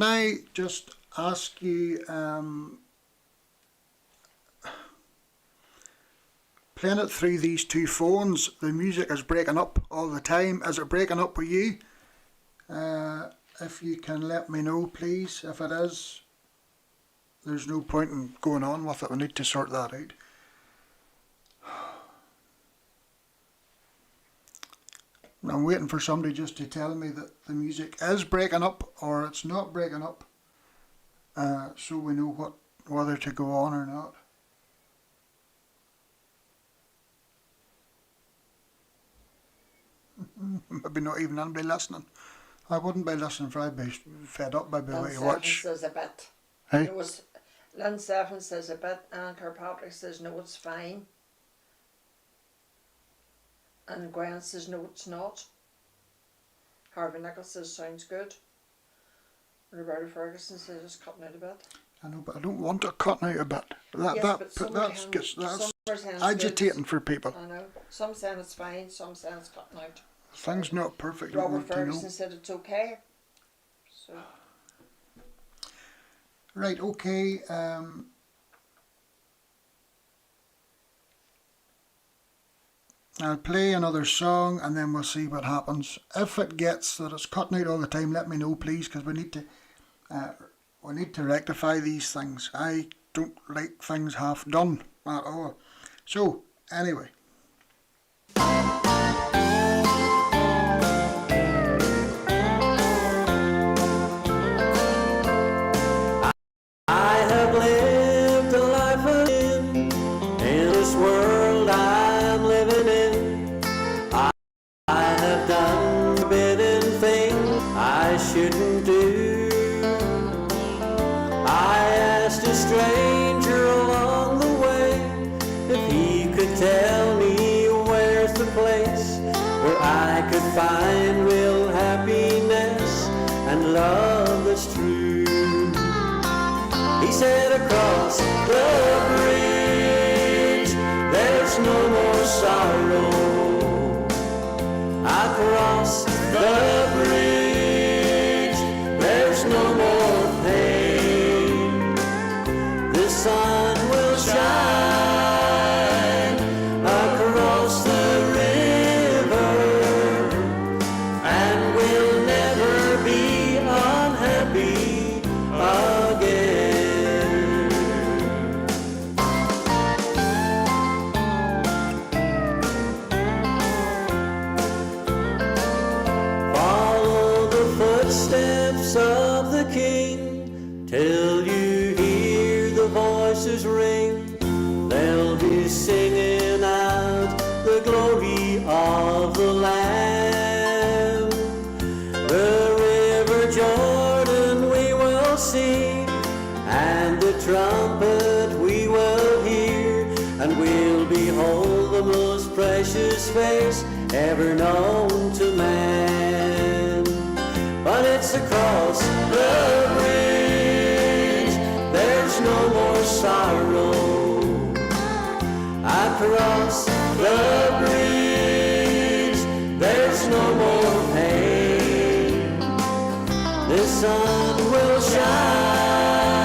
can I just ask you, playing it through these two phones, the music is breaking up all the time. Is it breaking up with you? If you can let me know, please. If it is, there's no point in going on with it. We need to sort that out. I'm waiting for somebody just to tell me that the music is breaking up or it's not breaking up, so we know whether to go on or not. Maybe not even anybody listening. I wouldn't be listening, for I'd be fed up by the way you watch. Says a bit. Hey? No, Lynn Stephen says a bit, and Kirkpatrick says no, it's fine. And Gwen says no, it's not. Harvey Nichols says sounds good. Roberta Ferguson says it's cutting out a bit. I know, but I don't want it cutting out a bit. That's agitating for people. I know. Some saying it's fine, some saying it's cutting out. Things not perfect. Robert Ferguson said it's okay. So. Right, okay. I'll play another song and then we'll see what happens. If it gets that it's cutting out all the time, let me know, please, because we need to rectify these things. I don't like things half done at all. So anyway. I have lived a life in this world I'm living in. I have done forbidden things I shouldn't do. I asked a stranger along the way if he could tell me where's the place where I could find real happiness and love that's true. He said across the bridge there's no more sorrow. Across the bridge there's no more pain. The sun will shine across the river and we'll never be unhappy again. Footsteps of the King till you hear the voices ring. They'll be singing out the glory of the Lamb. The river Jordan we will see, and the trumpet we will hear, and we'll behold the most precious face ever known to man. But it's across the bridge there's no more sorrow. Across the bridge there's no more pain. The sun will shine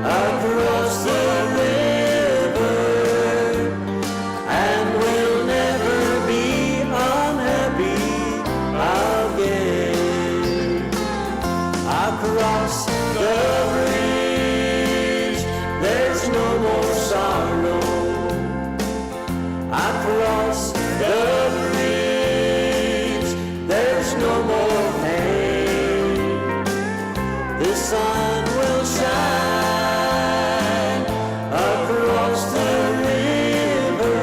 across the river and we'll never be unhappy again. Across the bridge there's no more sorrow. Across the bridge there's no more pain. The sun will shine across the river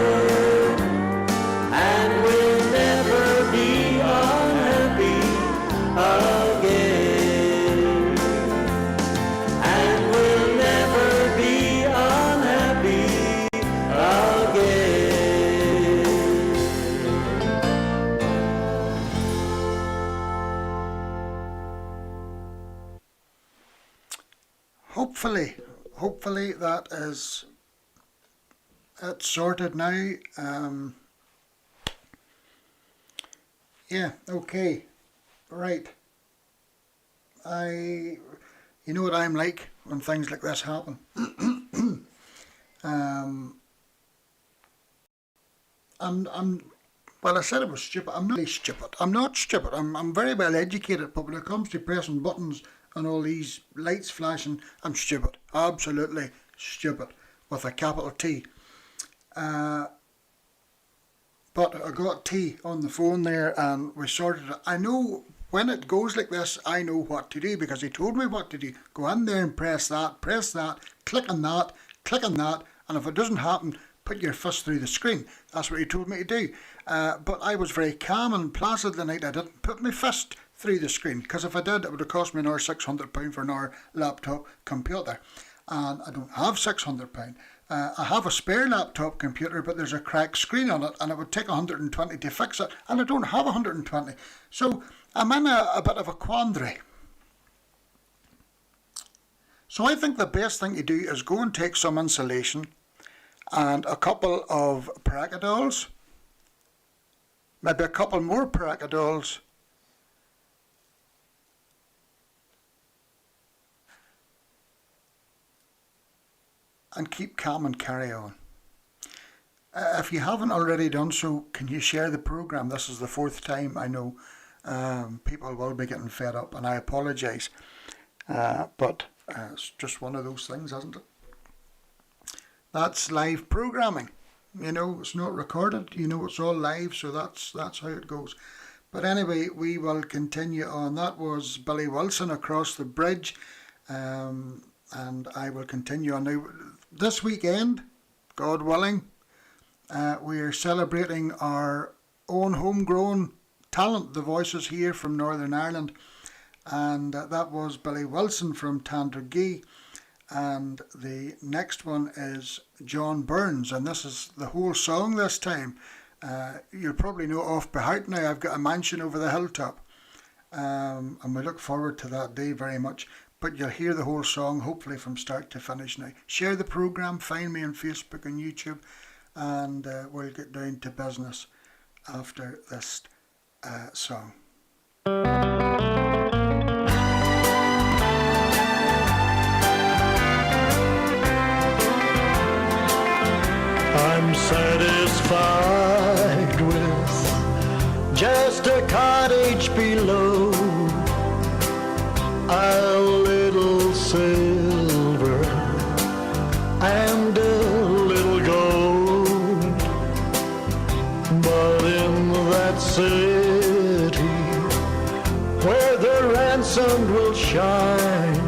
and we'll never be unhappy again. And we'll never be unhappy again. Hopefully that is it sorted now. Yeah, okay, right. you know what I'm like when things like this happen. Well, I said it was stupid. I'm not really stupid. I'm not stupid. I'm very well educated, but when it comes to pressing buttons and all these lights flashing, I'm stupid. Absolutely stupid, with a capital T. But I got T on the phone there and we sorted it. I know when it goes like this, I know what to do because he told me what to do. Go in there and press that, click on that, and if it doesn't happen, put your fist through the screen. That's what he told me to do. But I was very calm and placid the night I didn't put my fist through the screen, because if I did, it would have cost me another £600 for another laptop computer. And I don't have £600. I have a spare laptop computer, but there's a cracked screen on it, and it would take 120 to fix it, and I don't have 120. So I'm in a bit of a quandary. So I think the best thing to do is go and take some insulation and a couple of Paracadols, maybe a couple more Paracadols, and keep calm and carry on. If you haven't already done so, can you share the programme? This is the 4th time. I know people will be getting fed up, and I apologise, but it's just one of those things, isn't it? That's live programming. You know, it's not recorded. You know, it's all live, so that's how it goes. But anyway, we will continue on. That was Billy Wilson, Across the Bridge, and I will continue on now. This weekend, God willing, we are celebrating our own homegrown talent, the voices here from Northern Ireland, and that was Billy Wilson from Tandragee. And the next one is John Burns, and this is the whole song this time. You'll probably know off by heart now, I've got a mansion over the hilltop, and we look forward to that day very much. But you'll hear the whole song, hopefully from start to finish now. Share the programme, find me on Facebook and YouTube, and we'll get down to business after this song. I'm satisfied with just a cottage below, a little silver and a little gold. But in that city where the ransomed will shine,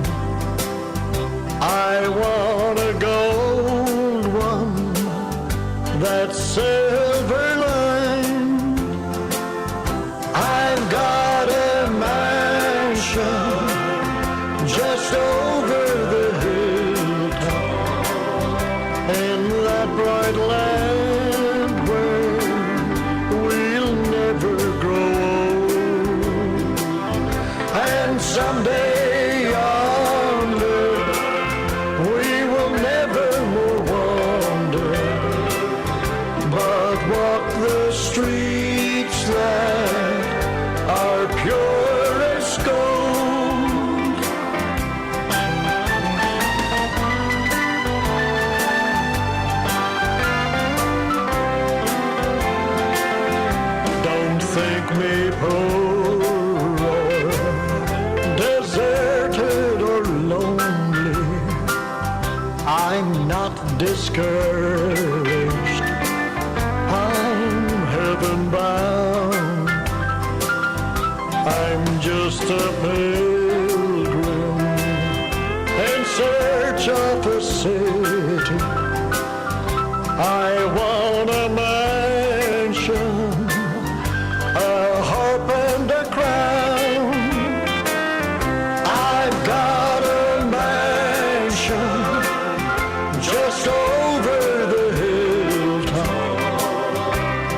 I want a gold one that's silver lined. I've got a mansion just over the hilltop in that bright land where we'll never grow old. And someday yonder we will never more wander, but walk the streets that are pure as gold. Don't think me poor or deserted or lonely. I'm not discouraged, I'm heaven bound. I'm just a pilgrim in search of a city. I want a mansion, a harp and a crown. I've got a mansion just over the hilltop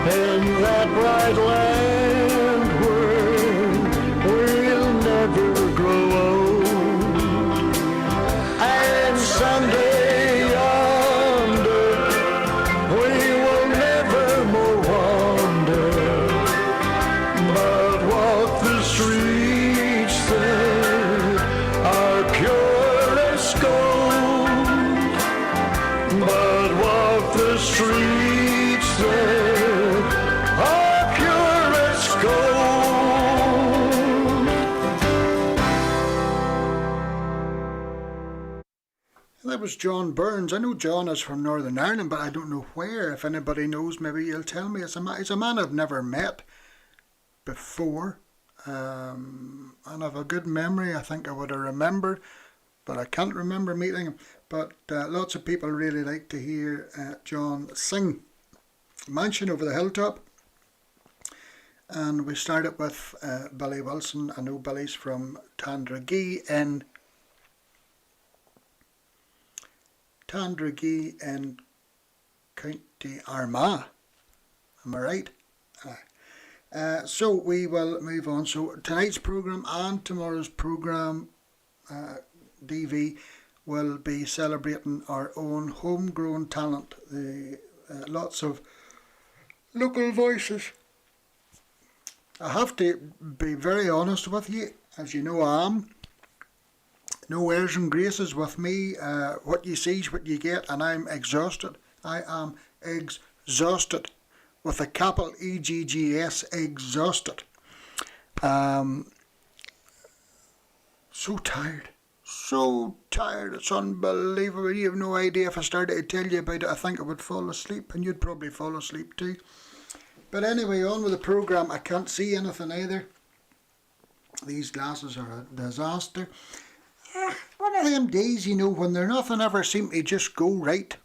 in that bright land where we'll never grow old. And someday yonder but walk the streets there are pure as gold. That was John Burns. I know John is from Northern Ireland, but I don't know where. If anybody knows, maybe you'll tell me. It's a man I've never met before. And I've a good memory. I think I would have remembered, but I can't remember meeting him. But lots of people really like to hear John sing. Mansion Over the Hilltop. And we started with Billy Wilson. I know Billy's from Tandragee in County Armagh. Am I right? So we will move on. So tonight's programme and tomorrow's programme, DV, will be celebrating our own homegrown talent. Lots of local voices. I have to be very honest with you, as you know I am. No airs and graces with me. What you see is what you get, and I'm exhausted. I am exhausted. With a capital EGGS, exhausted. So tired. So tired. It's unbelievable. You have no idea. If I started to tell you about it, I think I would fall asleep, and you'd probably fall asleep too. But anyway, on with the programme. I can't see anything either. These glasses are a disaster. One of them days, you know, when there nothing ever seems to just go right.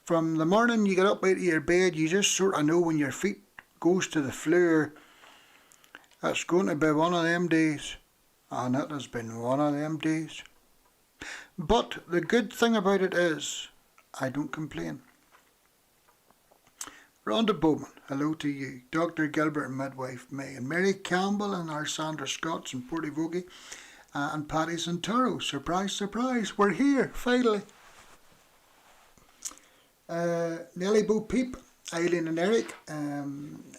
From the morning you get up out of your bed, you just sort of know when your feet goes to the floor, it's going to be one of them days. And it has been one of them days. But the good thing about it is, I don't complain. Rhonda Bowman, hello to you. Dr. Gilbert and midwife May, and Mary Campbell and our Sandra Scotts and Portyvogie, and Paddy Santoro. Surprise, surprise, we're here, finally. Nellie Bo Peep, Eileen and Eric.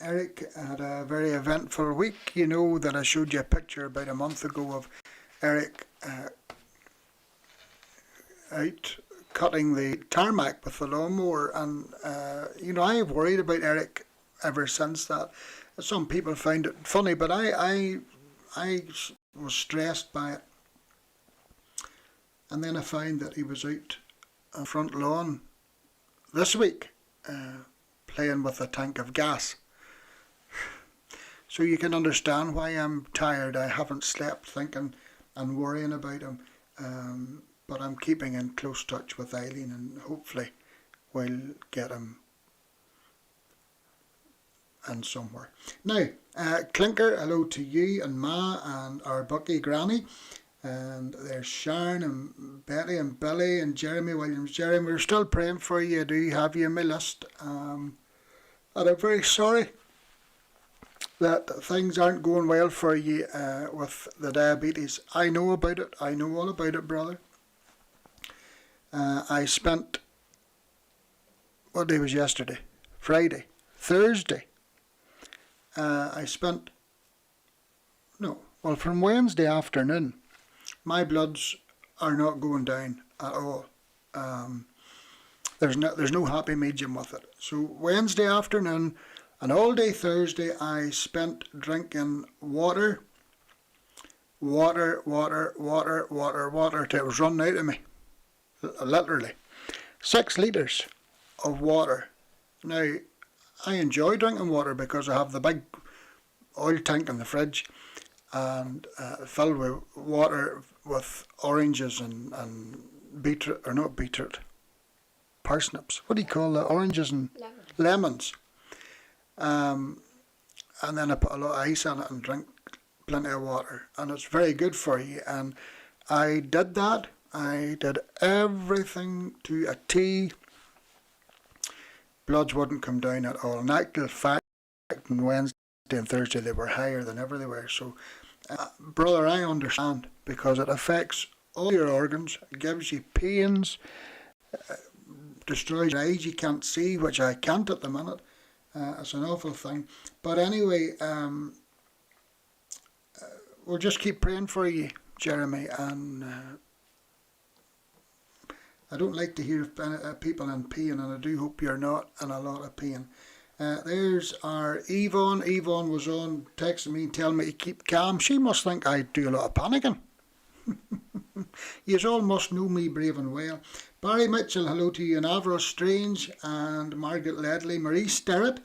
Eric had a very eventful week. You know that I showed you a picture about a month ago of Eric out cutting the tarmac with the lawnmower, and you know, I have worried about Eric ever since that. Some people find it funny, but I was stressed by it. And then I found that he was out on front lawn this week, playing with a tank of gas. So you can understand why I'm tired. I haven't slept thinking and worrying about him. But I'm keeping in close touch with Eileen, and hopefully we'll get him in somewhere. Now, Clinker, hello to you and Ma and our Bucky Granny. And there's Sharon and Betty and Billy and Jeremy Williams. Jeremy, we're still praying for you. I do have you on my list. And I'm very sorry that things aren't going well for you with the diabetes. I know about it. I know all about it, brother. I spent, what day was yesterday? Friday. Thursday. From Wednesday afternoon, my bloods are not going down at all. There's no happy medium with it. So Wednesday afternoon and all day Thursday I spent drinking water till it was running out of me. Literally. 6 litres of water. Now, I enjoy drinking water because I have the big oil tank in the fridge, and filled with water with oranges and beetroot, or not beetroot, parsnips. What do you call that? Oranges and lemons. And then I put a lot of ice in it and drink plenty of water, and it's very good for you. And I did that. I did everything to a T. Bloods wouldn't come down at all. In actual fact, on Wednesday and Thursday they were higher than ever they were. So, brother, I understand, because it affects all your organs. It gives you pains, destroys your eyes. You can't see, which I can't at the minute. It's an awful thing. But anyway, we'll just keep praying for you, Jeremy, and I don't like to hear people in pain, and I do hope you're not in a lot of pain. There's our Yvonne. Yvonne was on texting me telling me to keep calm. She must think I do a lot of panicking. Yous all must know me brave and well. Barry Mitchell, hello to you, and Avro Strange, and Margaret Ledley, Marie Sterrett,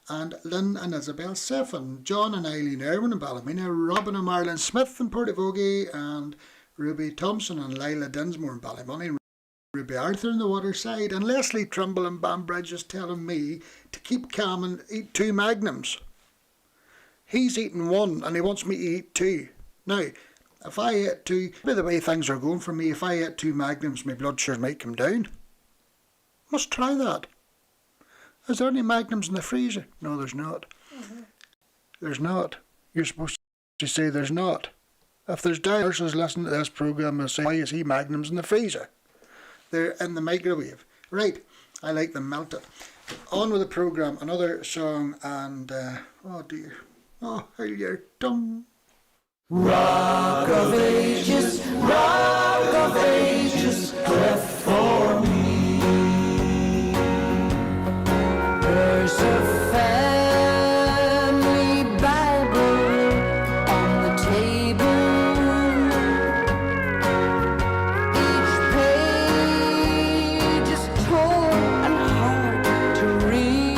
and Lynn and Isabel Seffin, John and Eileen Irwin in Ballymena, Robin and Marilyn Smith in Portavogie, and Ruby Thompson and Lila Dinsmore in Ballymoney, Ruby Arthur in the Waterside, and Leslie Trimble in Banbridge is telling me to keep calm and eat 2 Magnums. He's eating 1 and he wants me to eat 2. Now, if I ate 2, by the way things are going for me, if I ate 2 Magnums, my blood sugar might come down. Must try that. Is there any Magnums in the freezer? No, there's not. There's not. You're supposed to say there's not. If there's nurses listening to this programme and say, why is he Magnums in the freezer? They're in the microwave. Right, I like them melted. On with the programme, another song, and oh dear. Oh, how your tongue. Rock of ages, cleft for me. There's a family Bible on the table. Each page is torn and hard to read,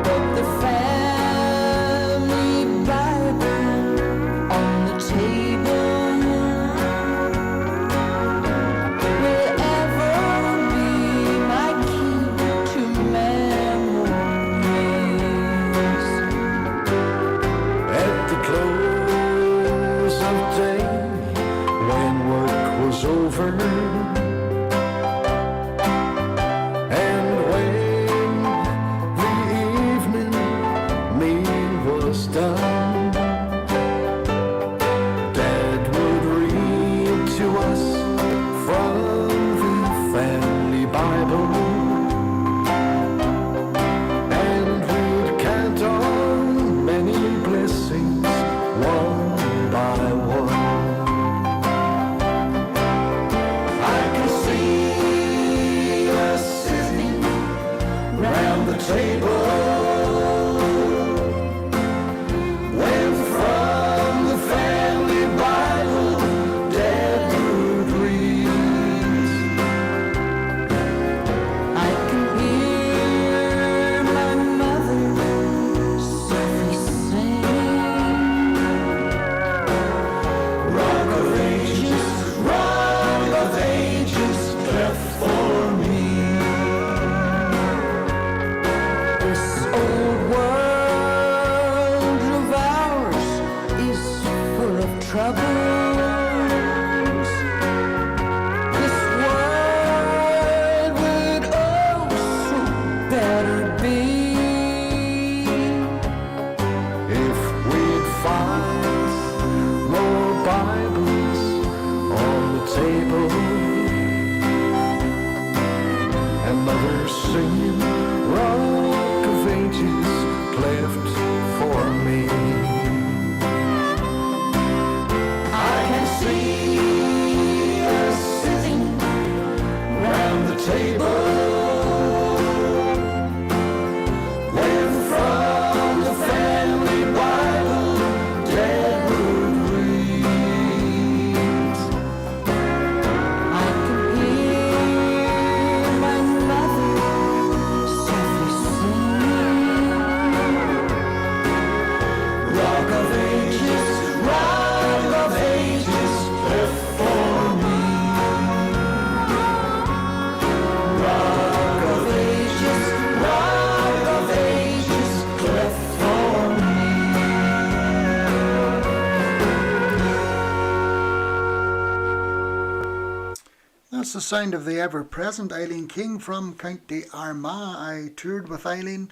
but the family Bible on the table will ever be my key to memories. At the close of day, when work was over, and when the evening meal was done, Dad would read to us from the family Bible, and we'd count on many blessings one by one. I can see us sitting round the table, when from the family Bible Dad would read. I can hear my mother softly sing, Rock of ages, cleft for me. This old world of ours is full of troubles. This world would also better be if we'd find more Bibles on the table, and mothers singing Rock of Ages, cleft for me. I can see us sitting round the table, when from the family Bible Dad would read. I can hear my mother softly sing, Rock of ages, cleft for me. Rock of ages, cleft for me. That's the sound of the ever-present Eileen King from County Armagh. I toured with Eileen,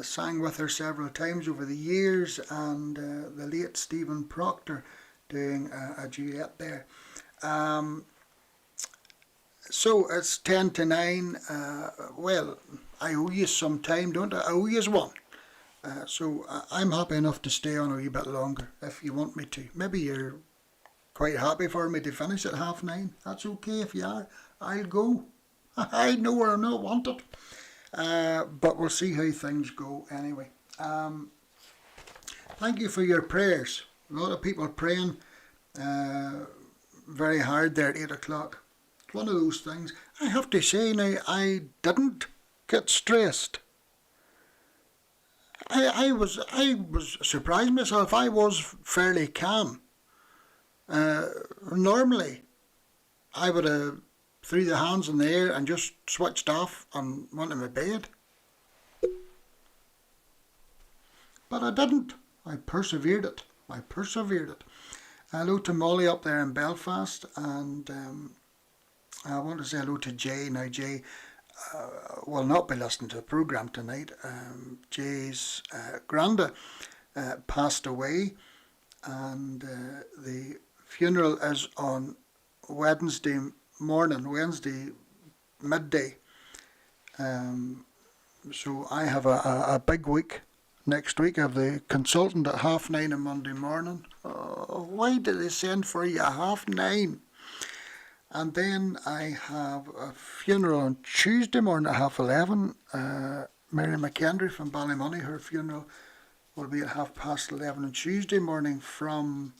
sang with her several times over the years, and the late Stephen Proctor doing a duet there. So it's 10 to 9. Well, I owe you some time, don't I? I owe you one. So I'm happy enough to stay on a wee bit longer if you want me to. Maybe you're quite happy for me to finish at 9:30. That's okay if you are. I'll go. I know where I'm not wanted. But we'll see how things go anyway. Thank you for your prayers. A lot of people praying very hard there at 8 o'clock. It's one of those things. I have to say now, I didn't get stressed. I was surprised myself. I was fairly calm. Normally, I would have threw the hands in the air and just switched off and went to my bed. But I didn't. I persevered it. Hello to Molly up there in Belfast, and I want to say hello to Jay. Now Jay will not be listening to the programme tonight. Jay's granda passed away, and the funeral is on Wednesday midday. So I have a big week next week. I have the consultant at 9:30 on Monday morning. Oh, why did they send for you at 9:30? And then I have a funeral on Tuesday morning at 11:30. Mary McKendry from Ballymoney, her funeral will be at 11:30 on Tuesday morning from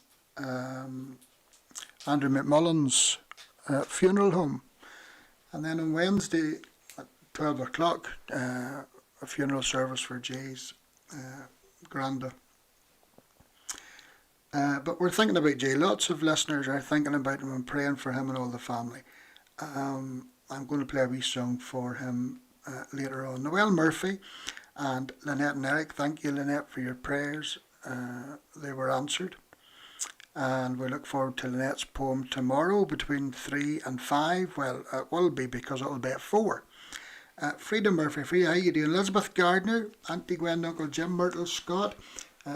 Andrew McMullen's funeral home. And then on Wednesday at 12 o'clock, a funeral service for Jay's granda. But we're thinking about Jay. Lots of listeners are thinking about him and praying for him and all the family. I'm going to play a wee song for him later on. Noel Murphy and Lynette and Eric. Thank you, Lynette, for your prayers. They were answered. And we look forward to Lynette's poem tomorrow between 3 and 5. Well, it will be because it will be at 4. Frida Murphy, Frida, how you doing? Elizabeth Gardner, Auntie Gwen, Uncle Jim, Myrtle Scott,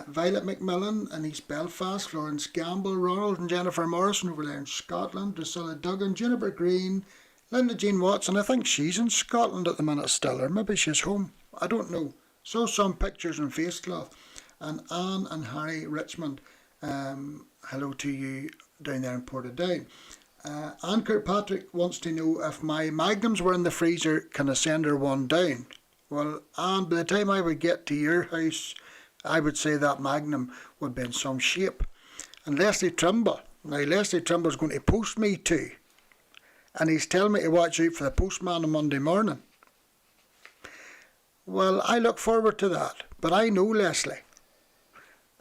Violet McMillan in East Belfast, Florence Gamble, Ronald and Jennifer Morrison over there in Scotland, Drusilla Duggan, Juniper Green, Linda Jean Watson. I think she's in Scotland at the minute still, or maybe she's home. I don't know. Saw some pictures on Facecloth. And Anne and Harry Richmond, hello to you down there in Portadown. Anne Kirkpatrick wants to know if my magnums were in the freezer, can I send her one down? Well, Anne, by the time I would get to your house, I would say that magnum would be in some shape. And Leslie Trimble, now Leslie Trimble's going to post me too. And he's telling me to watch out for the postman on Monday morning. Well, I look forward to that. But I know Leslie.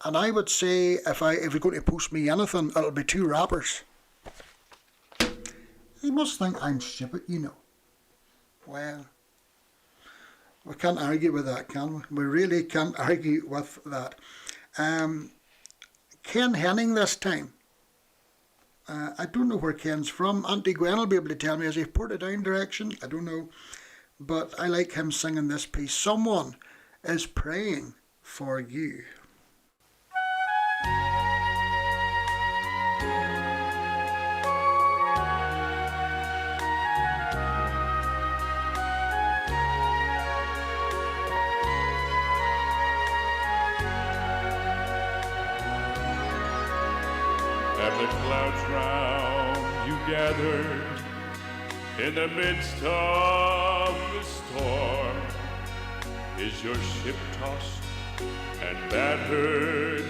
And I would say if he's going to post me anything, it'll be 2 wrappers. He must think I'm stupid, you know. Well, we can't argue with that, can we? We really can't argue with that. Ken Henning this time. I don't know where Ken's from. Auntie Gwen will be able to tell me. Is he Portadown direction? I don't know. But I like him singing this piece. Someone is praying for you. And the clouds round you gathered in the midst of the storm. Is your ship tossed and battered?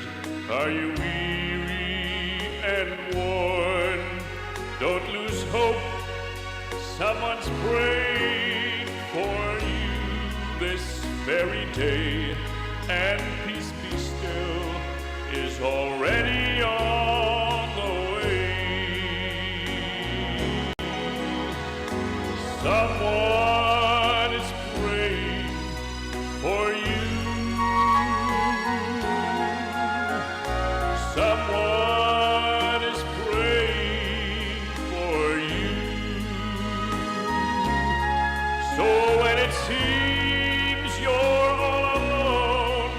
Are you weary and worn? Don't lose hope, someone's praying for you this very day. And peace be still is already on the way. Someone is praying for you. Someone is praying for you. So when it seems you're all alone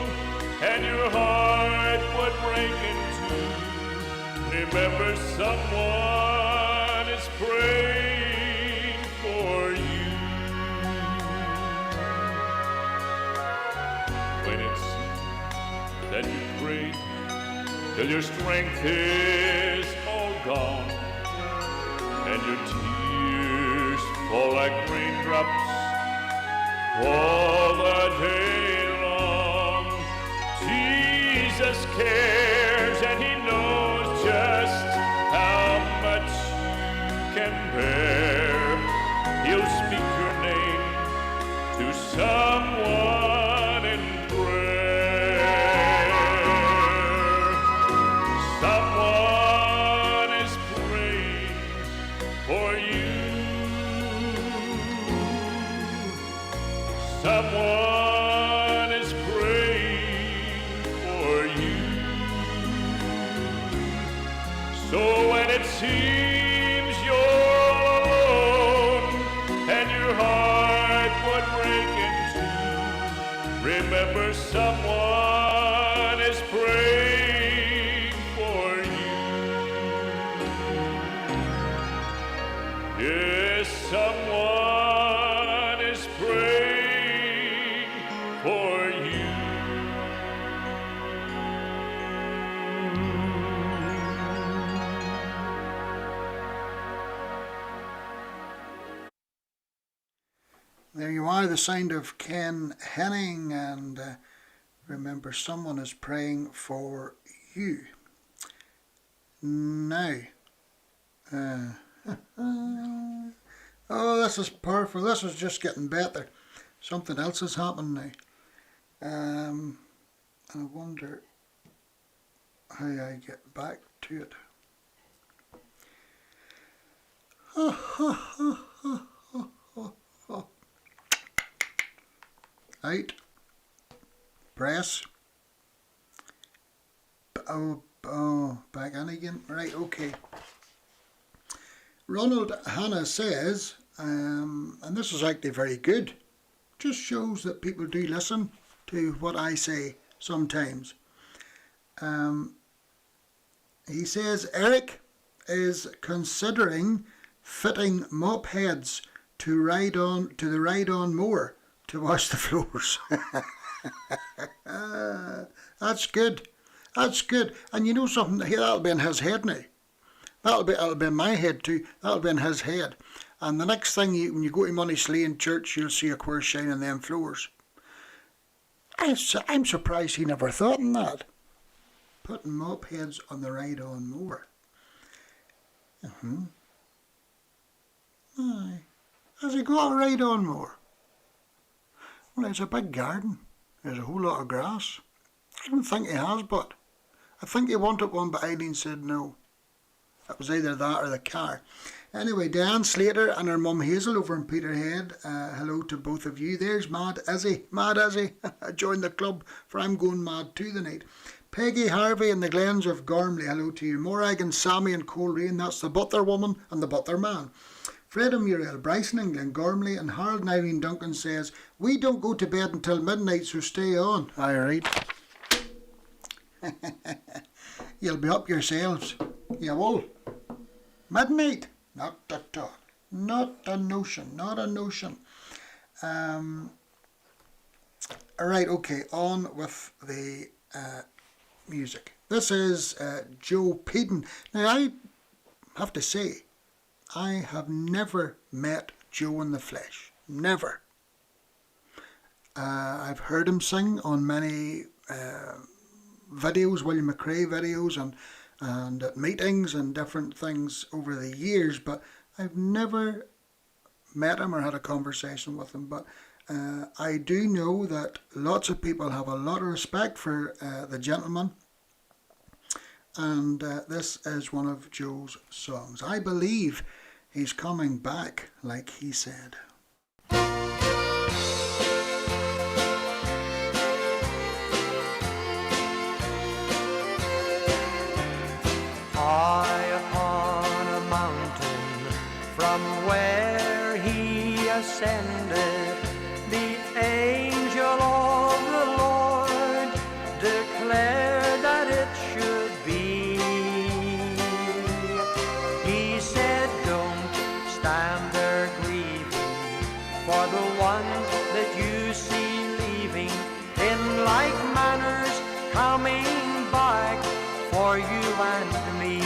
and your heart would break in two, remember someone is praying for you. When it seems that you prayed till your strength is all gone, and your tears fall like raindrops all the day long. Jesus cares, and he knows just how much you can bear. He'll speak your name to someone in prayer. Someone is praying for you. Someone is praying for you. So when it seems you're alone and your heart would break in two, remember someone is praying for you. Yes, someone is praying for you. There you are, the sound of Ken Henning, and remember, someone is praying for you. Now, oh, this is powerful. This is just getting better. Something else has happened now. I wonder how I get back to it. Out. Press. Oh, back in again. Right, okay. Ronald Hanna says, and this is actually very good, just shows that people do listen to what I say sometimes. He says Eric is considering fitting mop heads to the ride-on mower to wash the floors. That's good. That's good. And you know something? That'll be in his head now. That'll be in my head too. That'll be in his head. And the next thing, when you go to Moneysley in church, you'll see a queer shine on them floors. I'm surprised he never thought of that. Putting mop heads on the ride-on mower. Aye. Has he got a ride-on mower? Well, it's a big garden. There's a whole lot of grass. I don't think he has, but I think he wanted one, but Eileen said no. It was either that or the car. Anyway, Diane Slater and her mum Hazel over in Peterhead. Hello to both of you. There's Mad Izzy. Mad Izzy. Join the club, for I'm going mad too tonight. Peggy Harvey in the Glens of Gormley. Hello to you. Morag and Sammy in Coleraine. That's the butler woman and the butler man. Fred and Muriel Bryson in Glengormley, and Harold and Irene Duncan says, we don't go to bed until midnight, so stay on. Aye, right. You'll be up yourselves. You will. Midnight? Not at all. Not a notion. Not a notion. Alright, okay, on with the music. This is Joe Peden. Now, I have to say, I have never met Joe in the flesh. Never. I've heard him sing on many videos, William McRae videos, and at meetings and different things over the years, but I've never met him or had a conversation with him. But I do know that lots of people have a lot of respect for the gentleman, and this is one of Joe's songs. I believe he's coming back, like he said. High upon a mountain from where he ascended, the angel of the Lord declared that it should be. He said, don't stand there grieving for the one that you see leaving, in like manners coming back for you and me.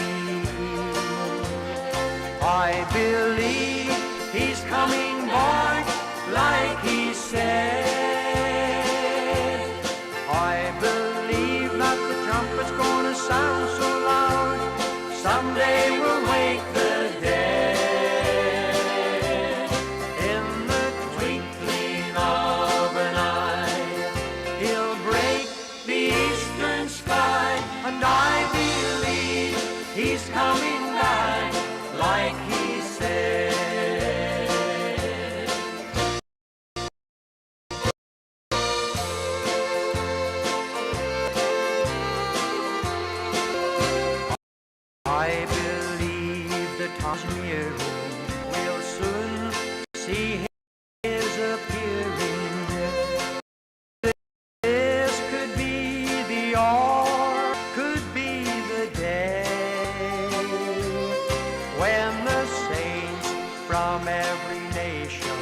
from every nation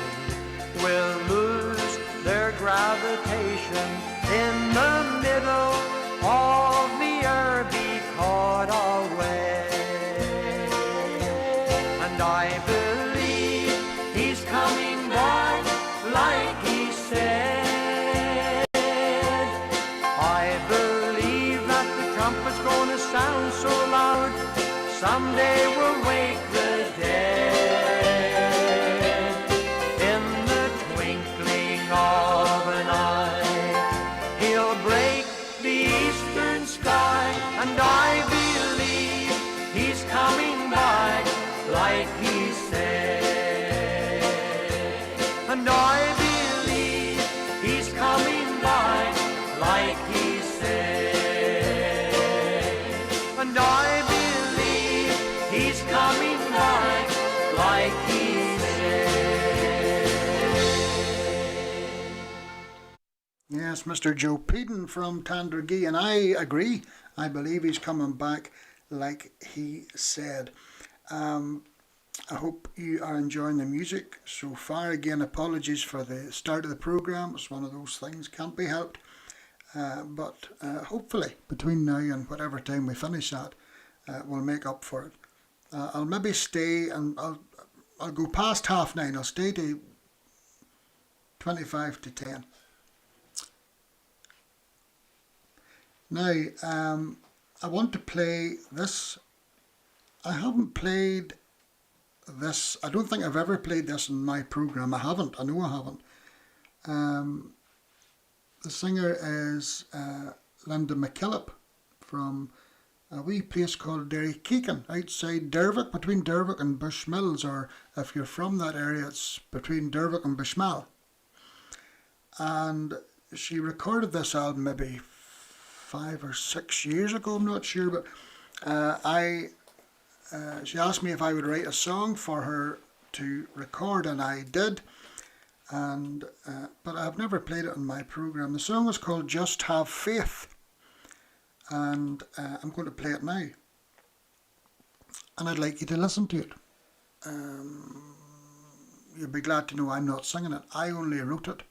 will lose their gravitation in the middle of the earth, be caught away. And I believe he's coming back like he said. I believe that the trumpet's gonna sound so loud, someday we'll wake the dead. In the twinkling of an eye, he'll break the eastern sky, and I believe he's coming back like he said. And I believe he's coming back like he said. And I believe he's coming back like he said. Yes, Mr. Joe Peden from Tandragee, and I agree. I believe he's coming back like he said. I hope you are enjoying the music so far. Again, apologies for the start of the programme. It's one of those things, can't be helped. But hopefully, between now and whatever time we finish that, we'll make up for it. I'll maybe stay, and I'll go past 9:30. I'll stay to 25 to 10. Now, I want to play this. I haven't played this. I don't think I've ever played this in my programme. I haven't. I know I haven't. The singer is Linda McKillop from a wee place called Derrykeegan, outside Dervick, between Dervick and Bushmills, or if you're from that area, it's between Dervick and Bushmill. And she recorded this album maybe 5 or 6 years ago, I'm not sure, but she asked me if I would write a song for her to record, and I did. And but I've never played it on my programme. The song is called Just Have Faith, and I'm going to play it now, and I'd like you to listen to it. You'll be glad to know I'm not singing it. I only wrote it,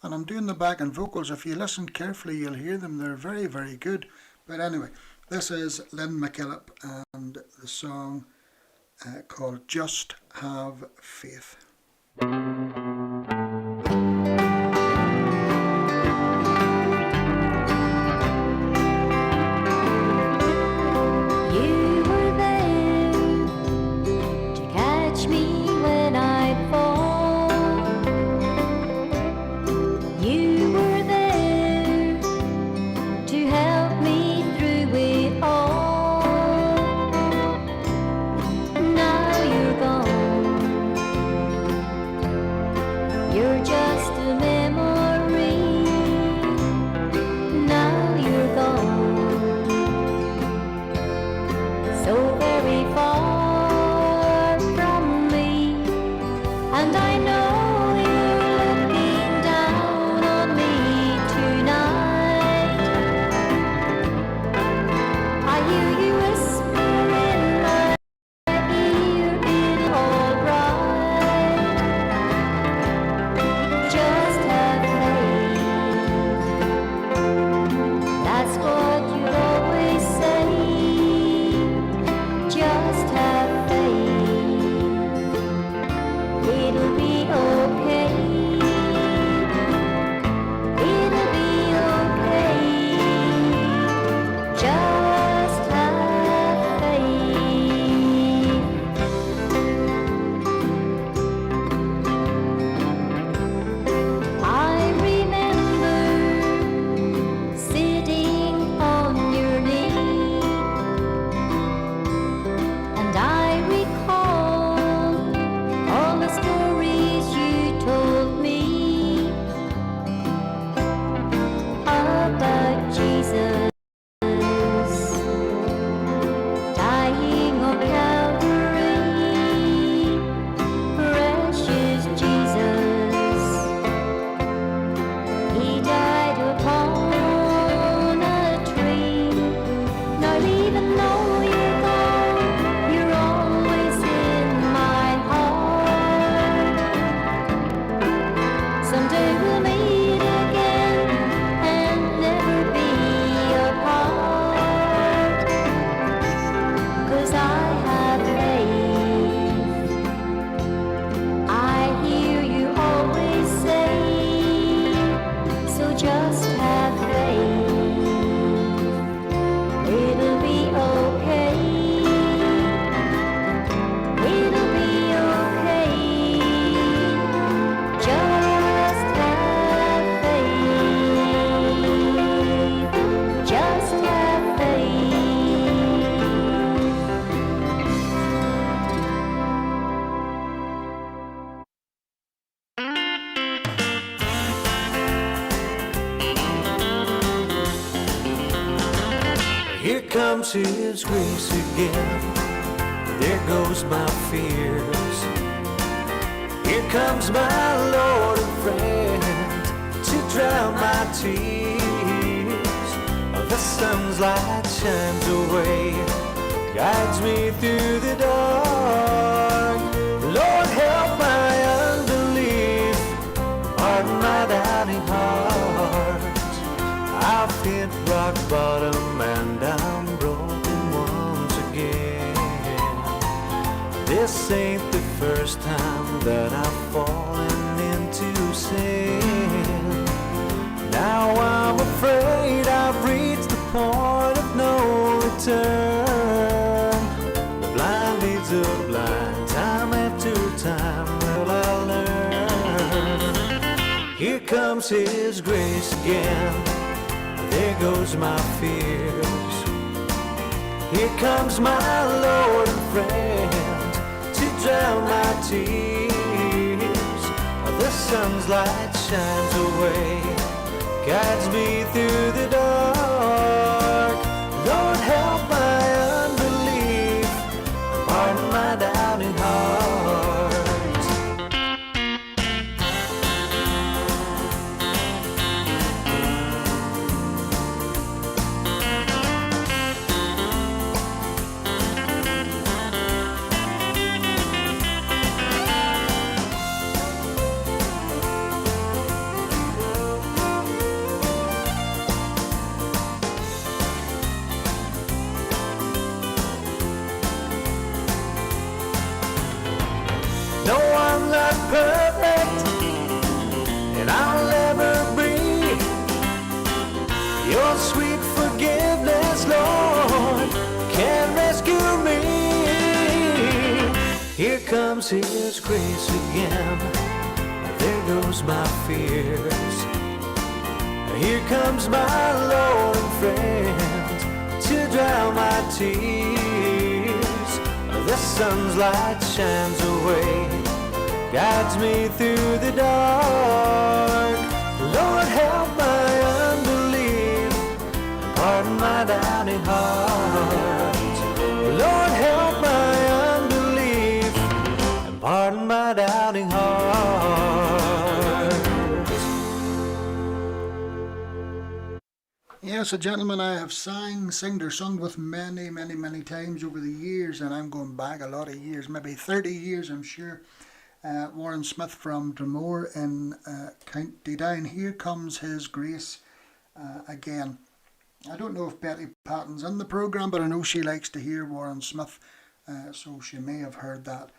and I'm doing the backing vocals. If you listen carefully, you'll hear them. They're very, very good. But anyway, this is Lynn McKillop and the song called Just Have Faith. It'll be Here comes His grace again. There goes my fears. Here comes my Lord and friend to drown my tears. The sun's light shines away, guides me through the dark. Lord, help my unbelief, pardon my doubting heart. I've hit rock bottom and I'm broken once again. This ain't the first time that I've fallen into sin. Now I'm afraid I've reached the point of no return. The blind leads the blind, time after time will I learn. Here comes His grace again. There goes my fears. Here comes my Lord and friend to drown my tears. The sun's light shines away, guides me through the dark. Lord, help my unbelief, pardon my doubting heart. No, I'm not perfect, and I'll never be. Your sweet forgiveness, Lord, can rescue me. Here comes His grace again. There goes my fears. Here comes my Lord and friend to drown my tears. The sun's light shines away, guides me through the dark. Lord, help my unbelief, pardon my doubting heart. Lord, help my unbelief, and pardon my doubting heart. Yes, a gentleman I have sung or sung with many, many, many times over the years, and I'm going back a lot of years, maybe 30 years, I'm sure. Warren Smith from Dromore in County Down. Here comes His grace again. I don't know if Betty Patton's in the programme, but I know she likes to hear Warren Smith, so she may have heard that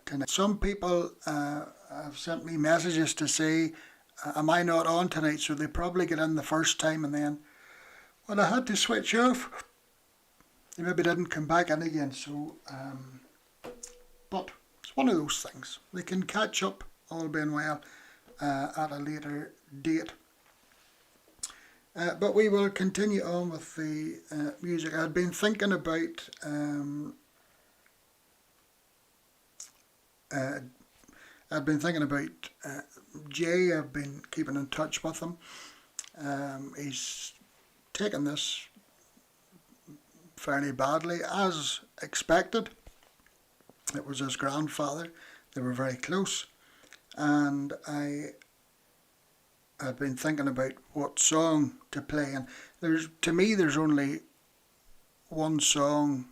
tonight. Some people have sent me messages to say, am I not on tonight? So they probably get in the first time and then, when I had to switch off, they maybe didn't come back in again. So, but it's one of those things. They can catch up, all being well, at a later date. But we will continue on with the music. I'd been thinking about Jay. I've been keeping in touch with him. He's taken this fairly badly, as expected. It was his grandfather. They were very close, and I've been thinking about what song to play. And to me, there's only one song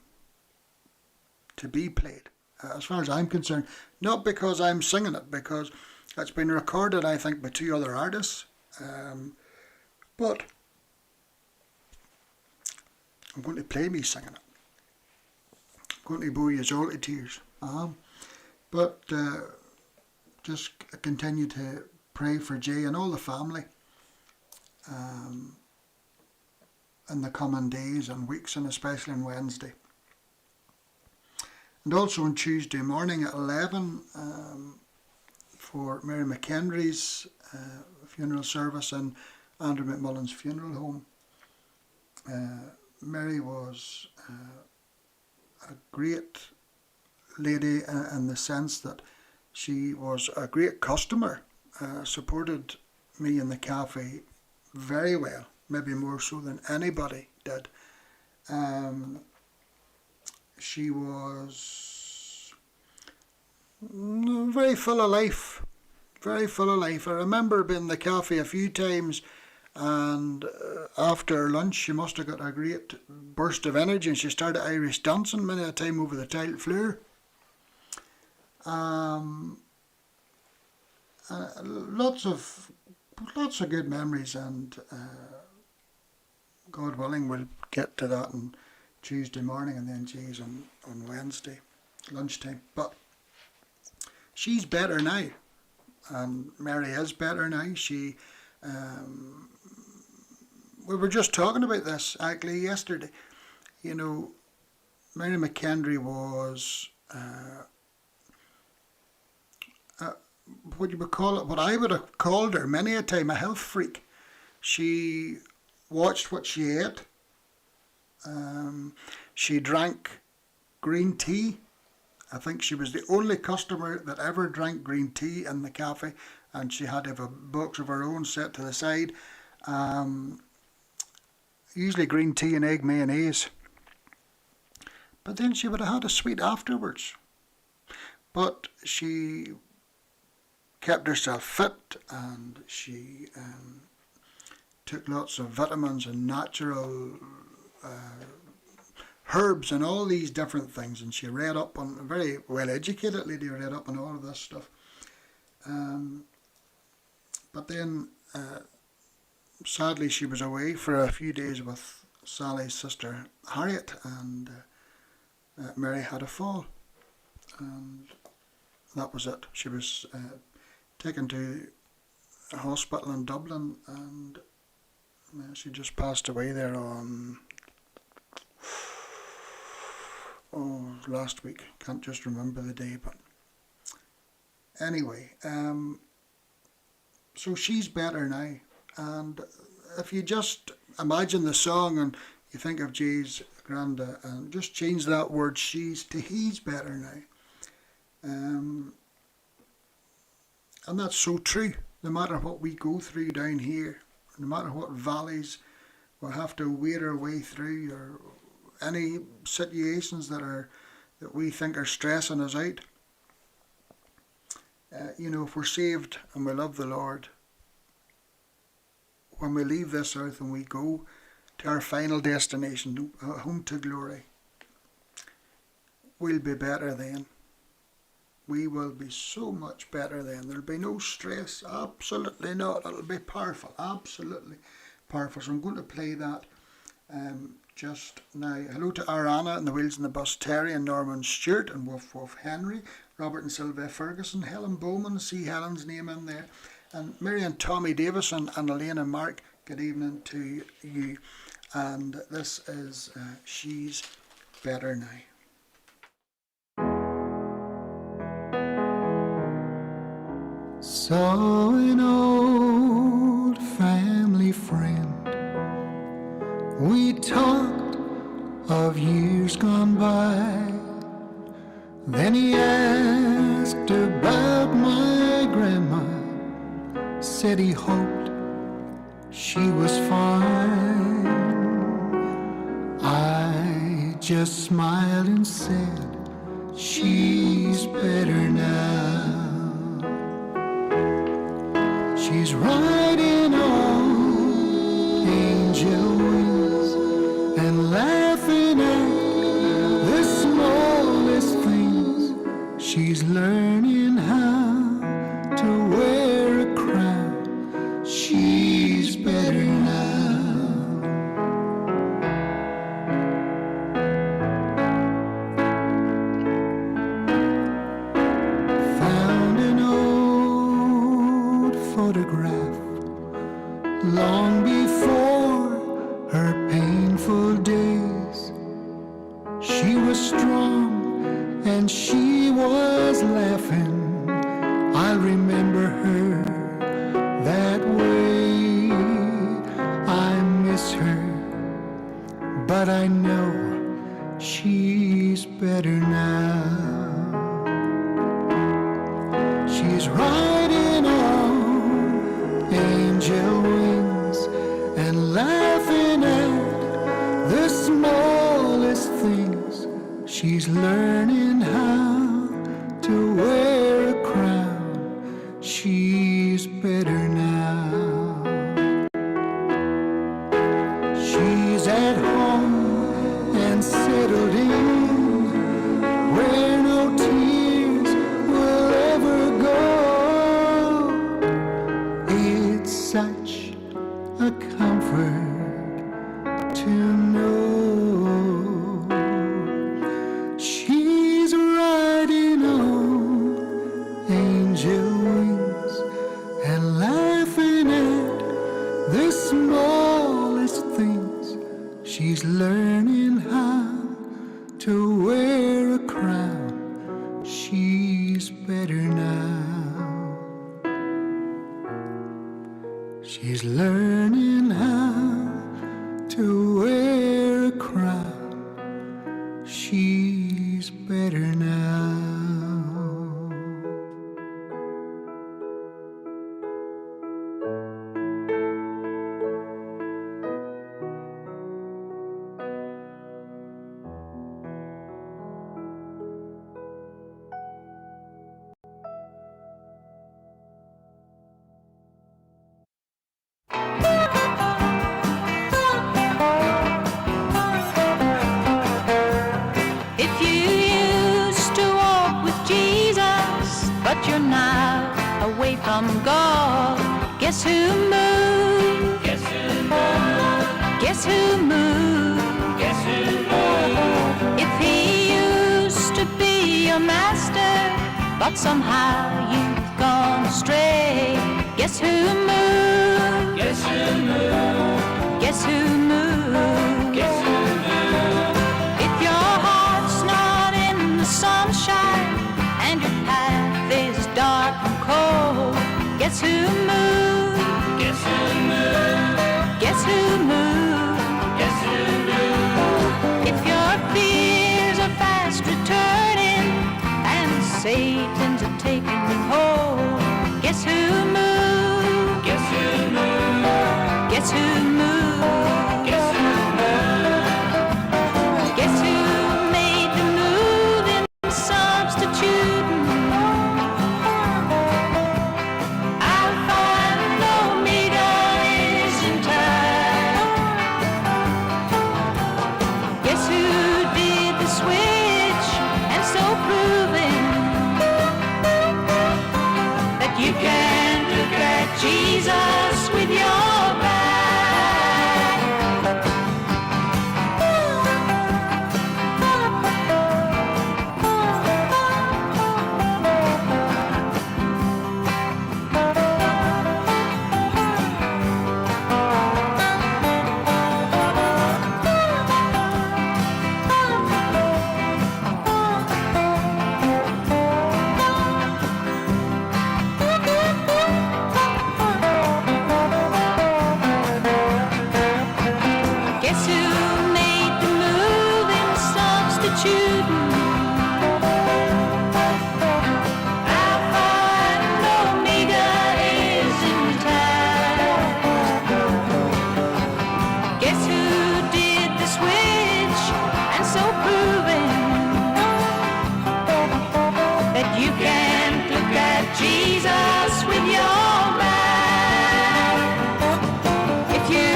to be played, as far as I'm concerned. Not because I'm singing it, because it's been recorded, I think, by two other artists. But I'm going to play me singing it. I'm going to bore you all to tears. But just continue to pray for Jay and all the family in the coming days and weeks, and especially on Wednesday. And also on Tuesday morning at 11 for Mary McHenry's funeral service in Andrew McMullen's funeral home. Mary was a great lady in the sense that she was a great customer, supported me in the cafe very well, maybe more so than anybody did. She was very full of life. Very full of life. I remember being in the cafe a few times, and after lunch she must have got a great burst of energy, and she started Irish dancing many a time over the tiled floor. Lots of good memories, and God willing we'll get to that on Tuesday morning, and then Jay's on Wednesday lunchtime. But she's better now, and Mary is better now. She we were just talking about this actually yesterday. You know, Mary McKendry was what you would call it, what I would have called her many a time, a health freak. She watched what she ate. She drank green tea. I think she was the only customer that ever drank green tea in the cafe, and she had to have a box of her own set to the side. Usually green tea and egg mayonnaise. But then she would have had a sweet afterwards. But she kept herself fit, and she took lots of vitamins and natural herbs and all these different things, and she read up on, a very well educated lady, read up on all of this stuff. But then sadly she was away for a few days with Sally's sister Harriet, and Mary had a fall, and that was it. She was taken to a hospital in Dublin, and she just passed away there on last week. Can't just remember the day, but anyway, so she's better now. And if you just imagine the song and you think of Jay's granda, and just change that word she's to he's better now. And that's so true. No matter what we go through down here, no matter what valleys we'll have to wade our way through, or any situations that we think are stressing us out, you know, if we're saved and we love the Lord, when we leave this earth and we go to our final destination, home to glory, we'll be better then. We will be so much better then. There'll be no stress. Absolutely not. It'll be powerful. Absolutely powerful. So I'm going to play that just now. Hello to Arana and the Wheels and the Bus, Terry and Norman Stewart and Wolf Wolf Henry, Robert and Sylvia Ferguson, Helen Bowman, see Helen's name in there, and Mary and Tommy Davison and Elaine and Mark. Good evening to you. And this is She's Better Now. Saw an old family friend. We talked of years gone by. Then he asked about my grandma. Said he hoped she was fine. I just smiled and said, she's better now. She's riding on angel wings and laughing at the smallest things. She's learning how to wear a crown. She's better now. Found an old photograph long before her painful days. She was strong and she was laughing. I'll remember her that way. I miss her, but I know she's better now. She's riding on angel wings and laughing at the small She's learning how to wear a crown. She's better now. She's at home and settled in, where no tears will ever go. It's such a comfort to know she's riding on angel wings and laughing at the smallest things. She's learning how to wear a crown. She's better now. She's learning how to wear a crown. She's better now. If you used to walk with Jesus, but you're now away from God, guess who moved? Guess who moved? Guess who moved? Guess who moved? If he used to be your master, but somehow you've gone astray, guess who moved? Guess who moved? Guess who moved? Guess who moved? If your heart's not in the sunshine and your path is dark and cold, guess who moved? Guess who moved? Guess who moved? Guess who moved? If your fears are fast returning and Satan's a taking hold, guess who moved? Guess who moved? Guess who moved? Guess who moved? Guess who made the move in substituting? Alpha and Omega is in time. Guess who did the switch and so proving that you can look at Jesus with your back? Guess who made the move in substituting? Alpha and Omega is in town. Guess who did the switch and so proving that you can't look at Jesus with your back? If you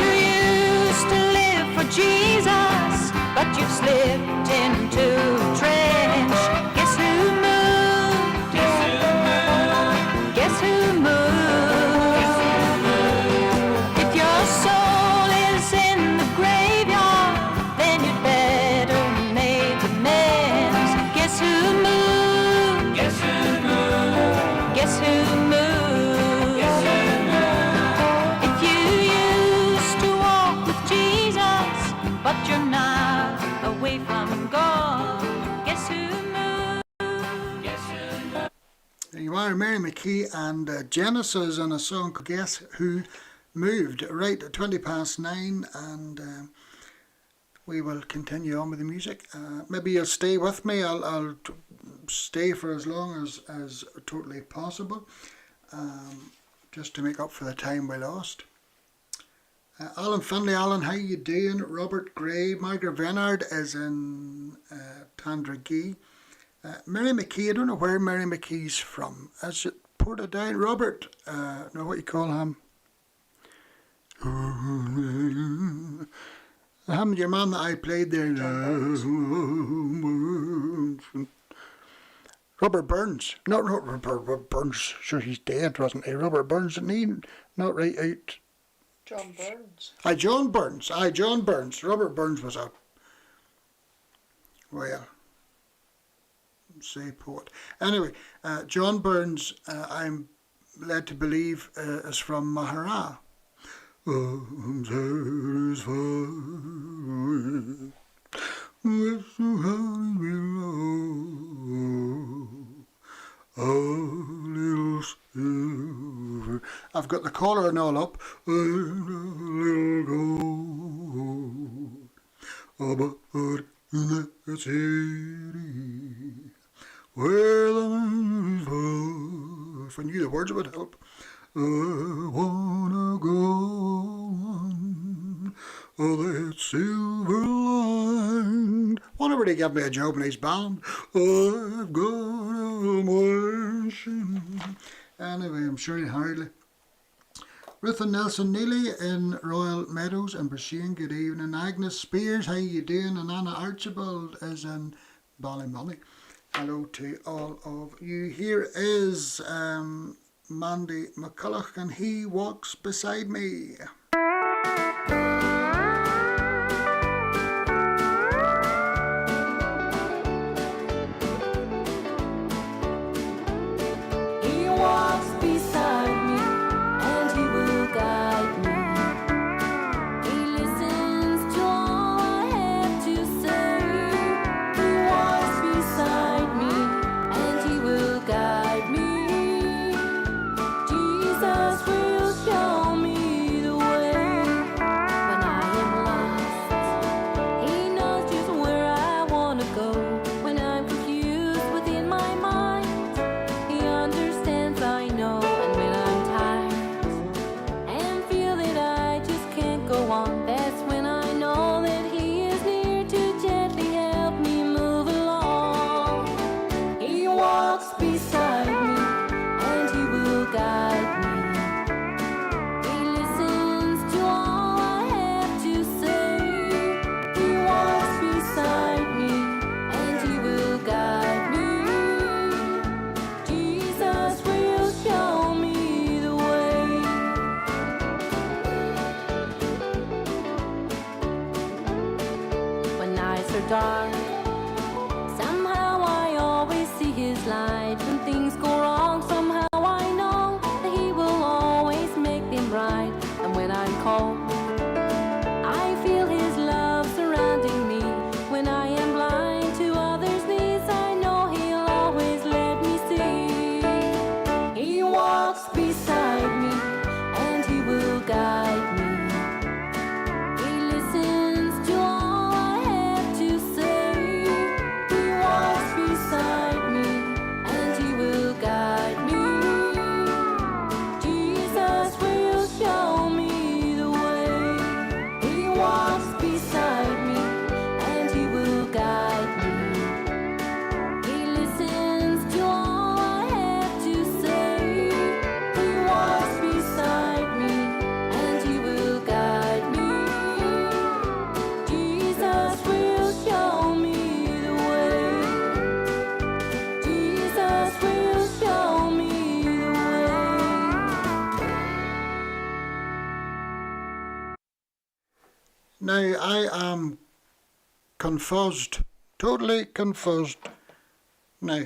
used to live for Jesus, but you've slipped into a trench, guess who moved? Guess who moved? Guess who moved? If your soul is in the graveyard, then you'd better make amends. Guess who moved? Guess who moved? Guess who moved? Guess who moved? If you used to walk with Jesus, but you're now away from God, guess who moved? Guess who moved? There you are, Mary McKee and Genesis and a song called Guess Who Moved. Right at 9:20, and we will continue on with the music. Maybe you'll stay with me. I'll stay for as long as totally possible, just to make up for the time we lost. Alan Finlay, Alan, how you doing? Robert Gray, Margaret Venard is in Tandragee. Mary McKee, I don't know where Mary McKee's from. Is it Portadown? Robert, know what you call him? Your man that I played there. Robert Burns. Not Robert Burns. Sure, he's dead, wasn't he? Robert Burns, didn't he? Not right out. John Burns. John Burns. John Burns. Robert Burns was a, well, say poet. Anyway, John Burns, I'm led to believe, is from Mahara. I'm satisfied with the honey below, a little silver. I've got the collar and all up, and a little gold. But in that city where the moon is full, if I knew the words it would help. I wanna go on that silver line. Whenever they give me a job in his band, I've got a mansion. Anyway, I'm sure he hardly. Ruth and Nelson Neely in Royal Meadows in Brisbane, good evening. Agnes Spears, how you doing? And Anna Archibald is in Ballymoney. Hello to all of you. Here is Mandy McCulloch, and he walks beside me. He walks beside me and he will guide me. He listens to all I have to say. He walks beside me and he will guide me. Jesus will show me the way when I am lost. He knows just where I want to go when I'm confused within my mind. He understands, I know, and when I'm tired and feel that I just can't go on, that's when I know that He is near to gently help me move along. He walks beside me and He will guide me. He listens to all I have to say. He walks beside me and He will guide me. Jesus will show me the way. When nights are dark, somehow I always see His light. When things go wrong, somehow I know that He will always make them right. And when I'm cold, I feel His love surrounding me. When I am blind to others' needs, I know He'll always let me see. He walks beside me and He will guide me. He listens to all I have to say. He walks beside me and He will guide me. Jesus will show me the way. He walks beside me and He will guide me. He listens to all I have to say. He walks beside me and He will guide me. Jesus will show me the way. Jesus will show me the way. Now, I am confused, totally confused. Now,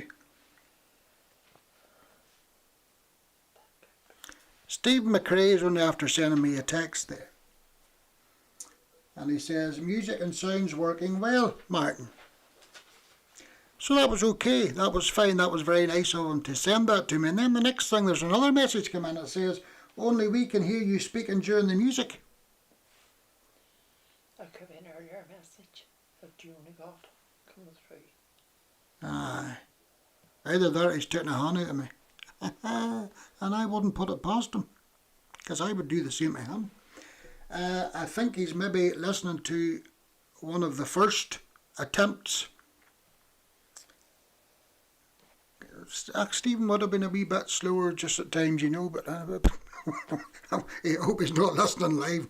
Steve McRae is only after sending me a text there. And he says, music and sound's working well, Martin. So that was okay, that was fine, that was very nice of him to send that to me. And then the next thing, there's another message come in that says, only we can hear you speaking during the music. I came in earlier message that you only got coming through. Aye. Either that or he's taking a hand out of me. And I wouldn't put it past him, because I would do the same to him. I think he's maybe listening to one of the first attempts. Stephen would have been a wee bit slower just at times, you know, but I hope he's not listening live.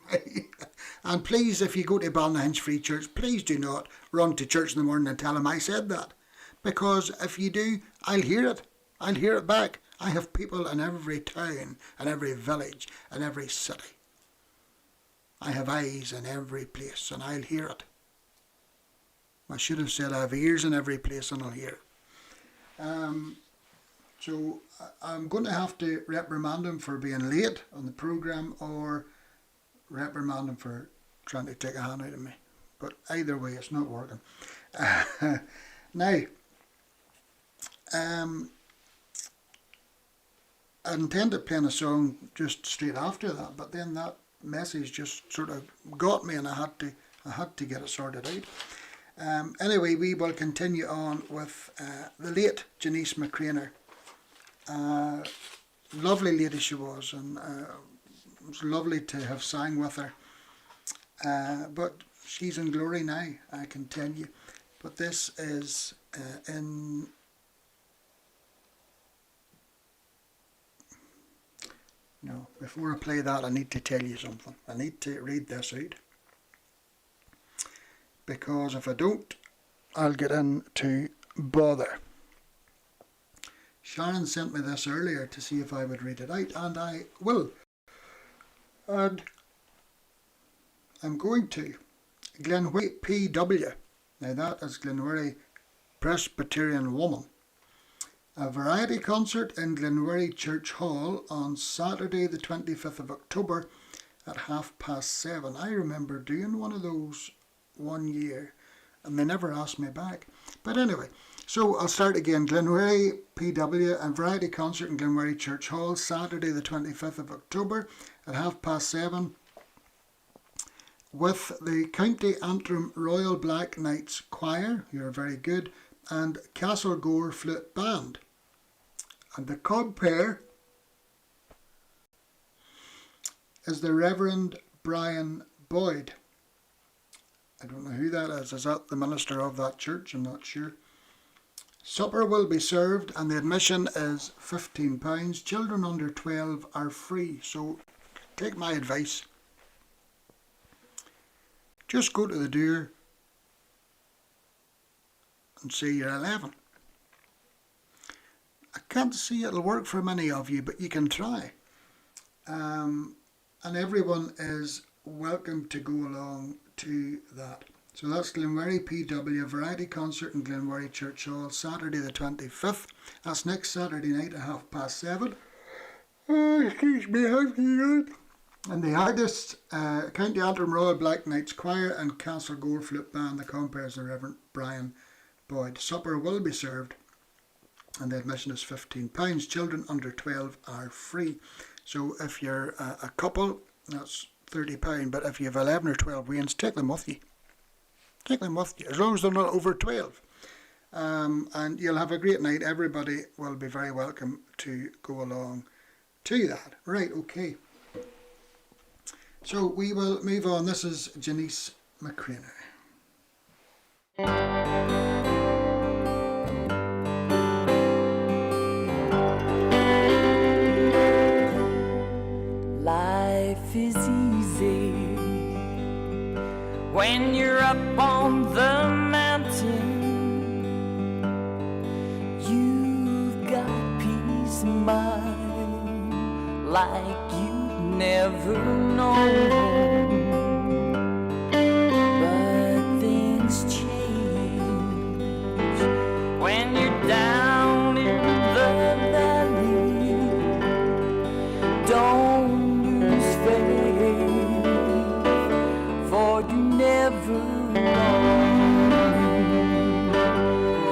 And please, if you go to Ballynahinch Free Church, please do not run to church in the morning and tell him I said that. Because if you do, I'll hear it. I'll hear it back. I have people in every town and every village and every city. I have eyes in every place and I'll hear it. I should have said I have ears in every place and I'll hear it. So I'm going to have to reprimand him for being late on the programme or reprimand him for trying to take a hand out of me. But either way, it's not working. Now, I intended playing a song just straight after that, but then that message just sort of got me and I had to get it sorted out. Anyway, we will continue on with the late Janice McCraner. Lovely lady she was, and it was lovely to have sang with her. But she's in glory now, I can tell you. But this is in... No, before I play that, I need to tell you something. I need to read this out. Because if I don't, I'll get into bother. Sharon sent me this earlier to see if I would read it out, and I will. And I'm going to. Glenwherry PW. Now that is Glenwherry Presbyterian Woman. A variety concert in Glenwherry Church Hall on Saturday the 25th of October at 7:30. I remember doing one of those one year and they never asked me back. But anyway, so I'll start again. Glenwherry PW, a variety concert in Glenwherry Church Hall, Saturday the 25th of October at 7:30 with the County Antrim Royal Black Knights Choir, you're very good, and Castlegore Flute Band. And the compere is the Reverend Brian Boyd. I don't know who that is. Is that the minister of that church? I'm not sure. Supper will be served and the admission is £15. Children under 12 are free. So take my advice. Just go to the door and say you're 11. I can't see it'll work for many of you, but you can try. And everyone is welcome to go along to that. So that's Glenwherry PW, variety concert in Glenwherry Church Hall, Saturday the 25th. That's next Saturday night at 7:30. Oh, excuse me, and the artists, County Antrim Royal Black Knights Choir and Castlegore Flute Band. The compere is the Reverend Brian Boyd. Supper will be served and the admission is £15. Children under 12 are free. So if you're a couple, that's £30. But if you have 11 or 12 weans, take them with you. Take them with you, as long as they're not over 12. And you'll have a great night. Everybody will be very welcome to go along to that. Right, okay. So we will move on. This is Janice McCraner. Life is easy when you're up on the mountain. You've got peace of mind like you've never known. But things change when you're down in the valley. Don't lose faith, for you never know.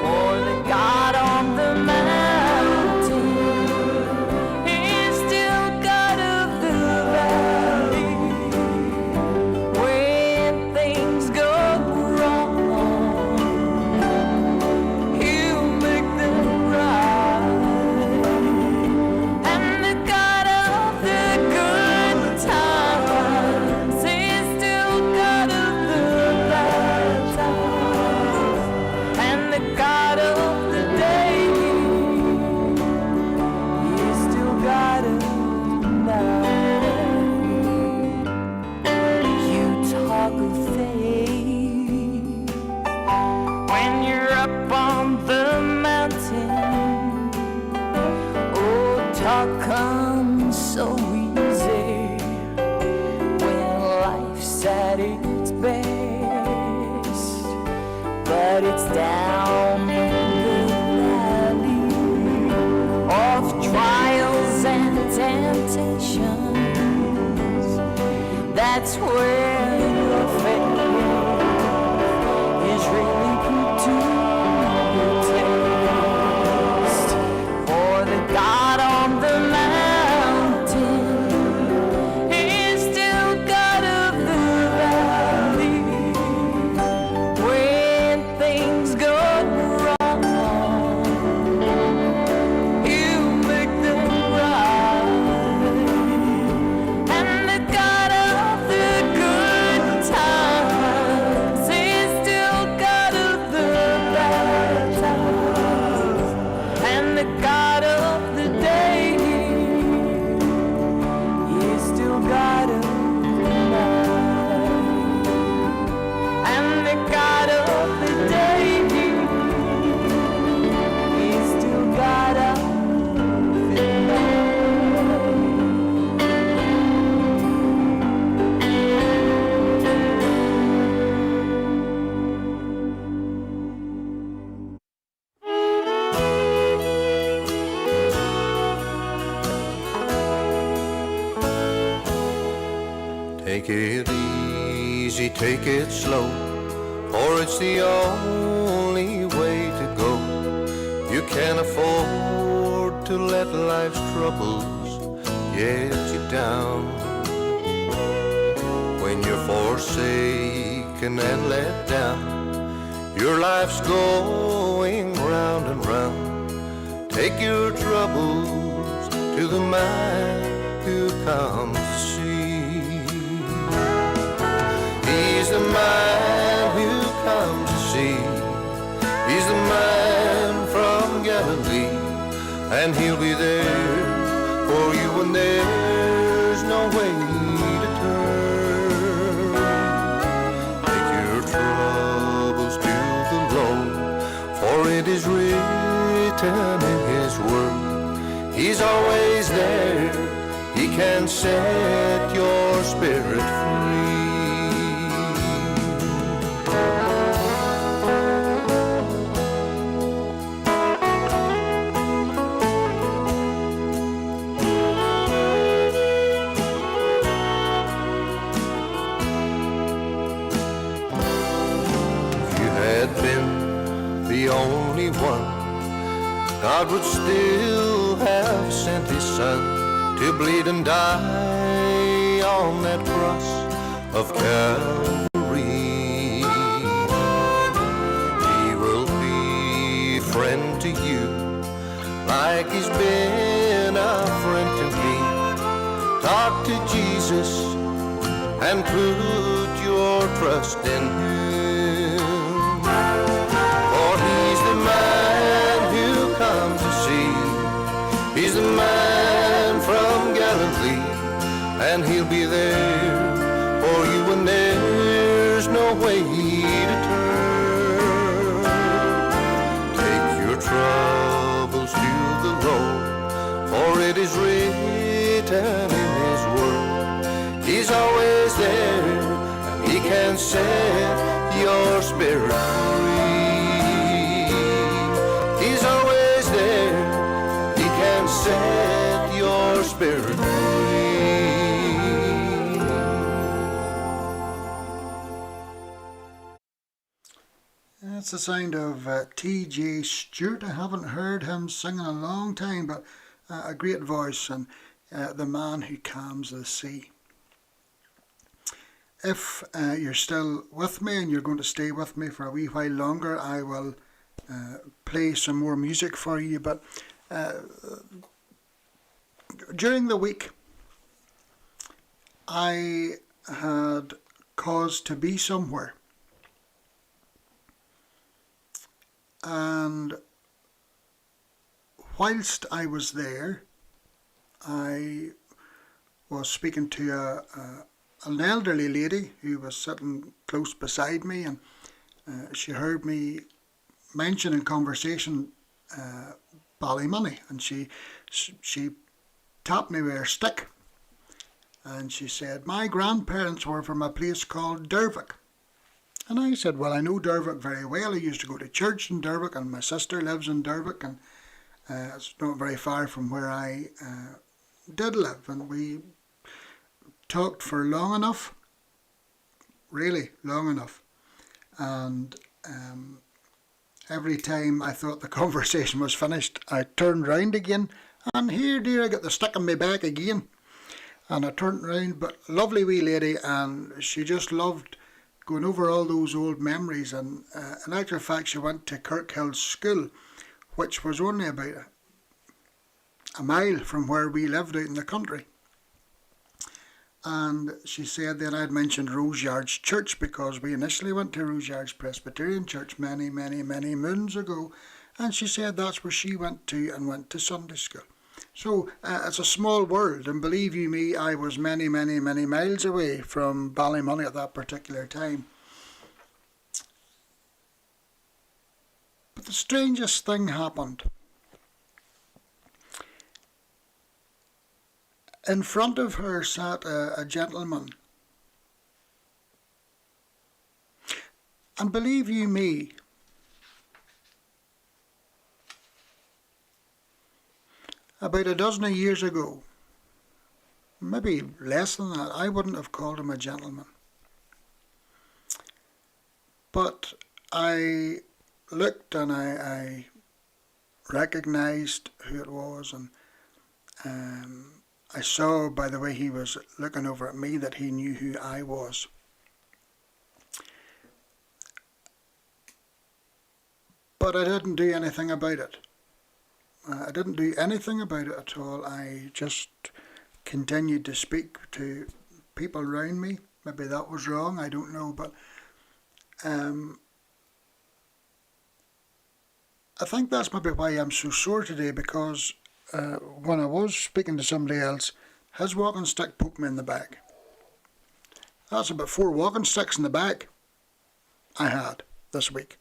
For the God on the mountain is still God of the valley. that's where your faith is really put to the test. For the God on the mountain is still God of the valley. When things go wrong, you make them right. And the God of the good times is still God of the bad times. And the God of the day is still God of the night. And the God of the day is still God of the night. Take it easy, take it slow, for it's the only way to go. You can't afford to let life's troubles get you down. When you're forsaken and let down, your life's going round and round. Take your troubles to the man who comes to see. He's the man who comes to see. He's the man from Galilee, and he'll be there for you when there's no way to turn. Take your troubles to the Lord, for it is written in his word. He's always there, he can set your spirit free. The only one, God would still have sent his son to bleed and die on that cross of Calvary. He will be a friend to you like he's been a friend to me. Talk to Jesus and put your trust in him. He's the man from Galilee, and he'll be there for you when there's no way to turn. Take your troubles to the Lord, for it is written in his word. He's always there, and he can set your spirit free. He's always there, set your spirit free. That's the sound of T.J. Stewart. I haven't heard him sing in a long time, but a great voice, and the man who calms the sea. If you're still with me and you're going to stay with me for a wee while longer, I will play some more music for you, but during the week I had cause to be somewhere, and whilst I was there I was speaking to an elderly lady who was sitting close beside me, and she heard me mention in conversation Ballymoney, and she tapped me with her stick, and she said, "My grandparents were from a place called Dervick." And I said, "Well, I know Dervick very well. I used to go to church in Dervick, and my sister lives in Dervick, and it's not very far from where I did live." And we talked for long enough, really long enough. And every time I thought the conversation was finished, I turned round again, and here, dear, I got the stick in my back again. And I turned round, but lovely wee lady, and she just loved going over all those old memories. And in actual fact, she went to Kirkhill School, which was only about a mile from where we lived out in the country. And she said that I'd mentioned Roseyards Church, because we initially went to Roseyards Presbyterian Church many moons ago. And she said that's where she went to and went to Sunday school. So it's a small world, and believe you me, I was many miles away from Ballymoney at that particular time. But the strangest thing happened. In front of her sat a gentleman. And believe you me, about a dozen of years ago, maybe less than that, I wouldn't have called him a gentleman. But I looked and I recognised who it was, and I saw by the way he was looking over at me that he knew who I was. But I didn't do anything about it. I didn't do anything about it at all. I just continued to speak to people around me. Maybe that was wrong, I don't know. But I think that's maybe why I'm so sore today, because when I was speaking to somebody else, his walking stick poked me in the back. That's about 4 walking sticks in the back I had this week.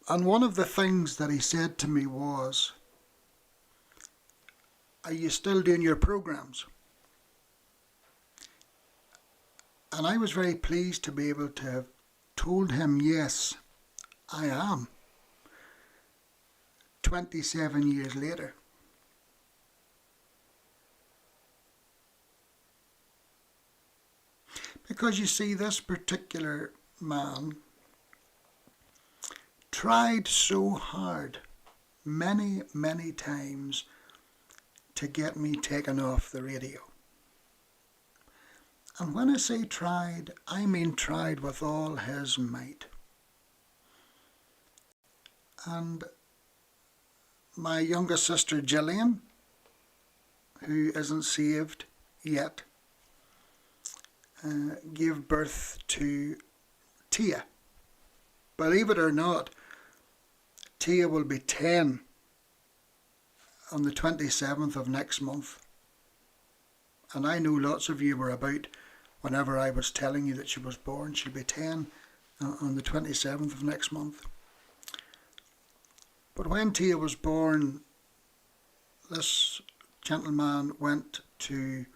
And one of the things that he said to me was, "Are you still doing your programs?" And I was very pleased to be able to have told him, yes, I am. 27 years later. Because you see, this particular man tried so hard many times to get me taken off the radio. And when I say tried, I mean tried with all his might. And my youngest sister Gillian, who isn't saved yet, gave birth to Tia. Believe it or not, Tia will be 10 on the 27th of next month. And I know lots of you were about whenever I was telling you that she was born. She'll be 10 on the 27th of next month. But when Tia was born, this gentleman went to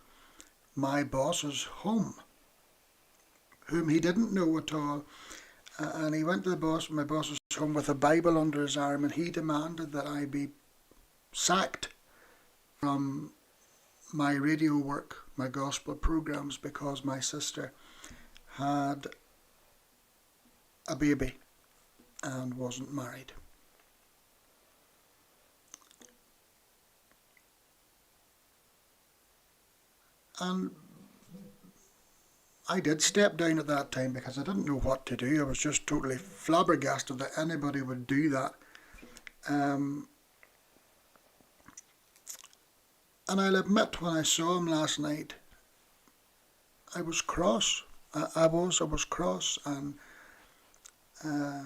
my boss's home, whom he didn't know at all. And he went to my boss's home with a Bible under his arm, and he demanded that I be sacked from my radio work, my gospel programs, because my sister had a baby and wasn't married. And I did step down at that time because I didn't know what to do. I was just totally flabbergasted that anybody would do that. And I'll admit, when I saw him last night, I was cross. I was cross, and I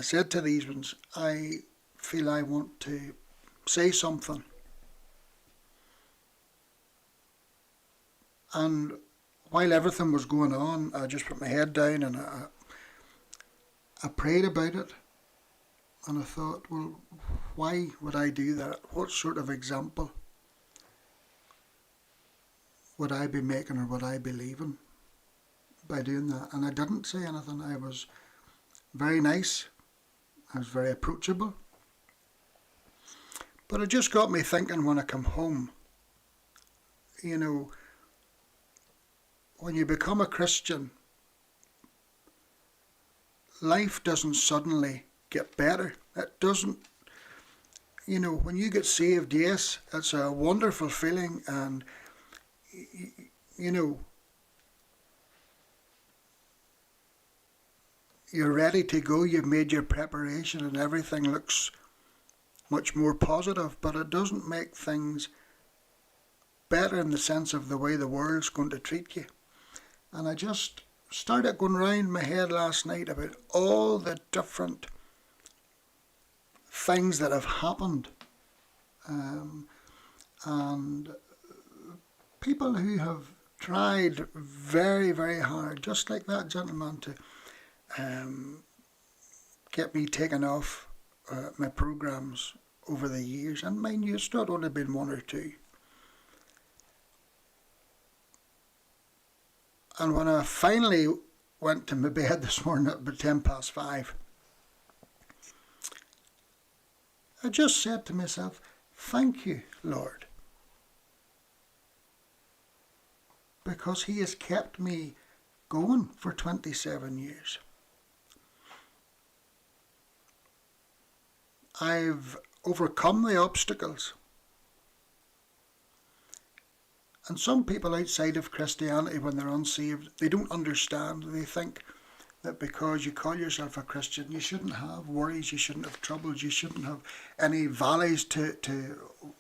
said to these ones, I feel I want to say something. And while everything was going on, I just put my head down and I prayed about it. And I thought, well, why would I do that? What sort of example would I be making, or would I be leaving by doing that? And I didn't say anything. I was very nice. I was very approachable. But it just got me thinking when I come home you know, when you become a Christian, life doesn't suddenly get better. It doesn't. You know, when you get saved, yes, it's a wonderful feeling, and you know, you're ready to go, you've made your preparation and everything looks much more positive, but it doesn't make things better in the sense of the way the world's going to treat you. And I just started going round my head last night about all the different things that have happened, and people who have tried very, very hard, just like that gentleman, to get me taken off my programs over the years. And mind you, it's not only been one or two. And when I finally went to my bed this morning at about 5:10, I just said to myself, thank you, Lord, because He has kept me going for 27 years. I've overcome the obstacles. And some people outside of Christianity, when they're unsaved, they don't understand. They think that because you call yourself a Christian, you shouldn't have worries, you shouldn't have troubles, you shouldn't have any valleys to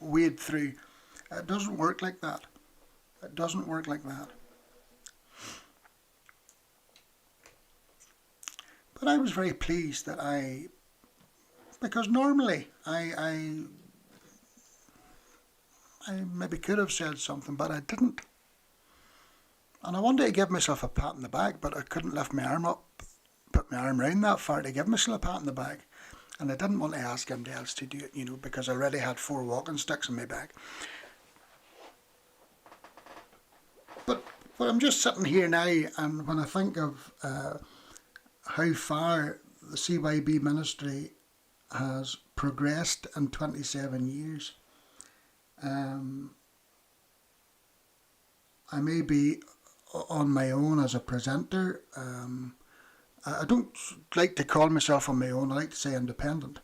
wade through. It doesn't work like that. It doesn't work like that. But I was very pleased that because normally I maybe could have said something, but I didn't. And I wanted to give myself a pat on the back, but I couldn't lift my arm up, put my arm round that far to give myself a pat on the back. And I didn't want to ask anybody else to do it, you know, because I already had 4 walking sticks in my bag. But I'm just sitting here now, and when I think of how far the CYB ministry has progressed in 27 years, I may be on my own as a presenter. I don't like to call myself on my own. I like to say independent.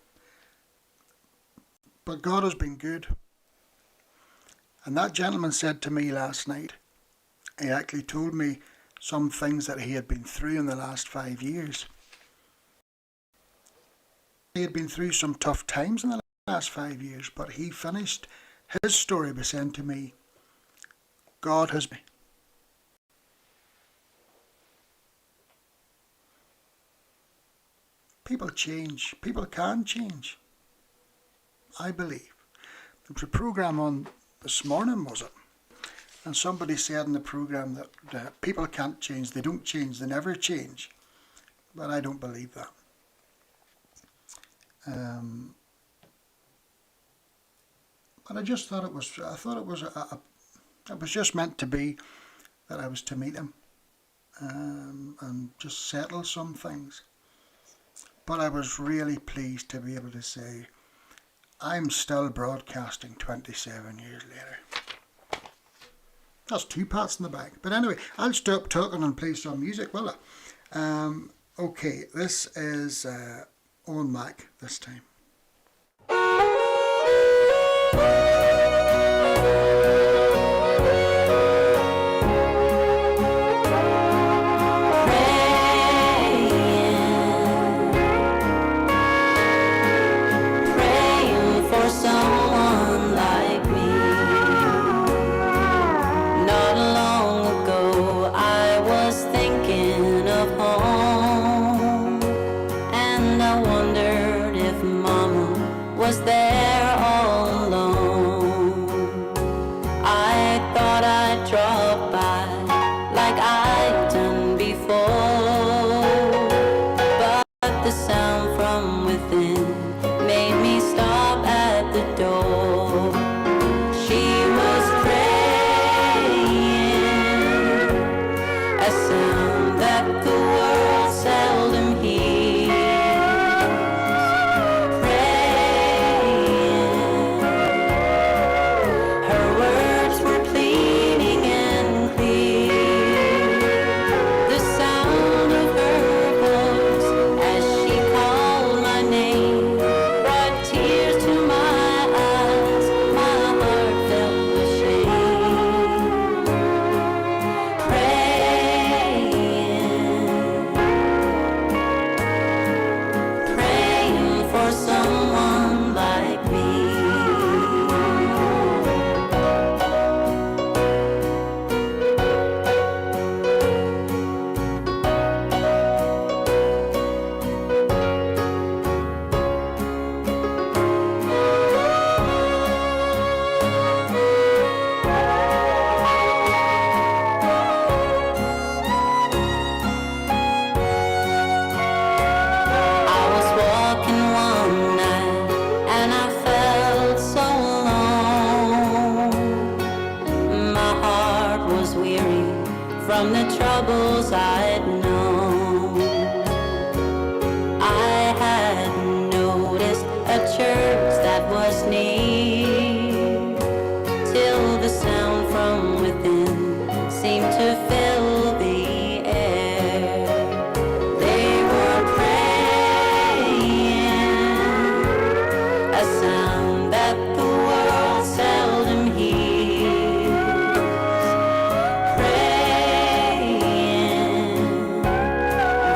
But God has been good. And that gentleman said to me last night, he actually told me some things that he had been through in the last 5 years. He had been through some tough times in the last 5 years, but he finished his story by saying to me, God has been. People change. People can change. I believe. There was a program on this morning, was it? And somebody said in the program that people can't change. They don't change. They never change. But I don't believe that. But I just thought it was. I thought it was it was just meant to be that I was to meet him and just settle some things. But I was really pleased to be able to say, I'm still broadcasting 27 years later. That's 2 pats in the back. But anyway, I'll stop talking and play some music, will I? Okay, this is Owen Mac this time. Praying from the troubles I'd known. I had noticed a church that was near, till the sound from within seemed to fill the air. They were praying, a sound that the world seldom hears. Praying,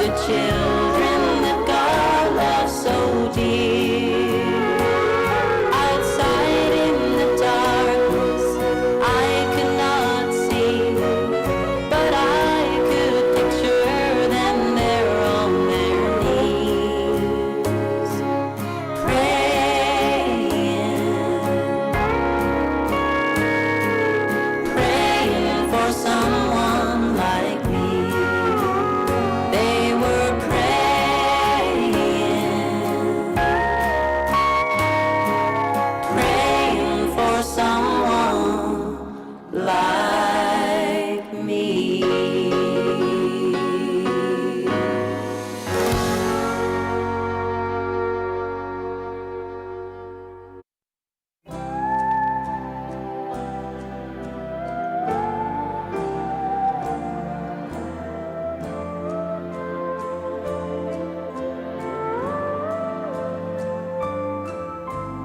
the children that God loves so dear. Outside in the darkness, I could not see, but I could picture them there on their knees, praying for someone like me. They were praying for someone like me.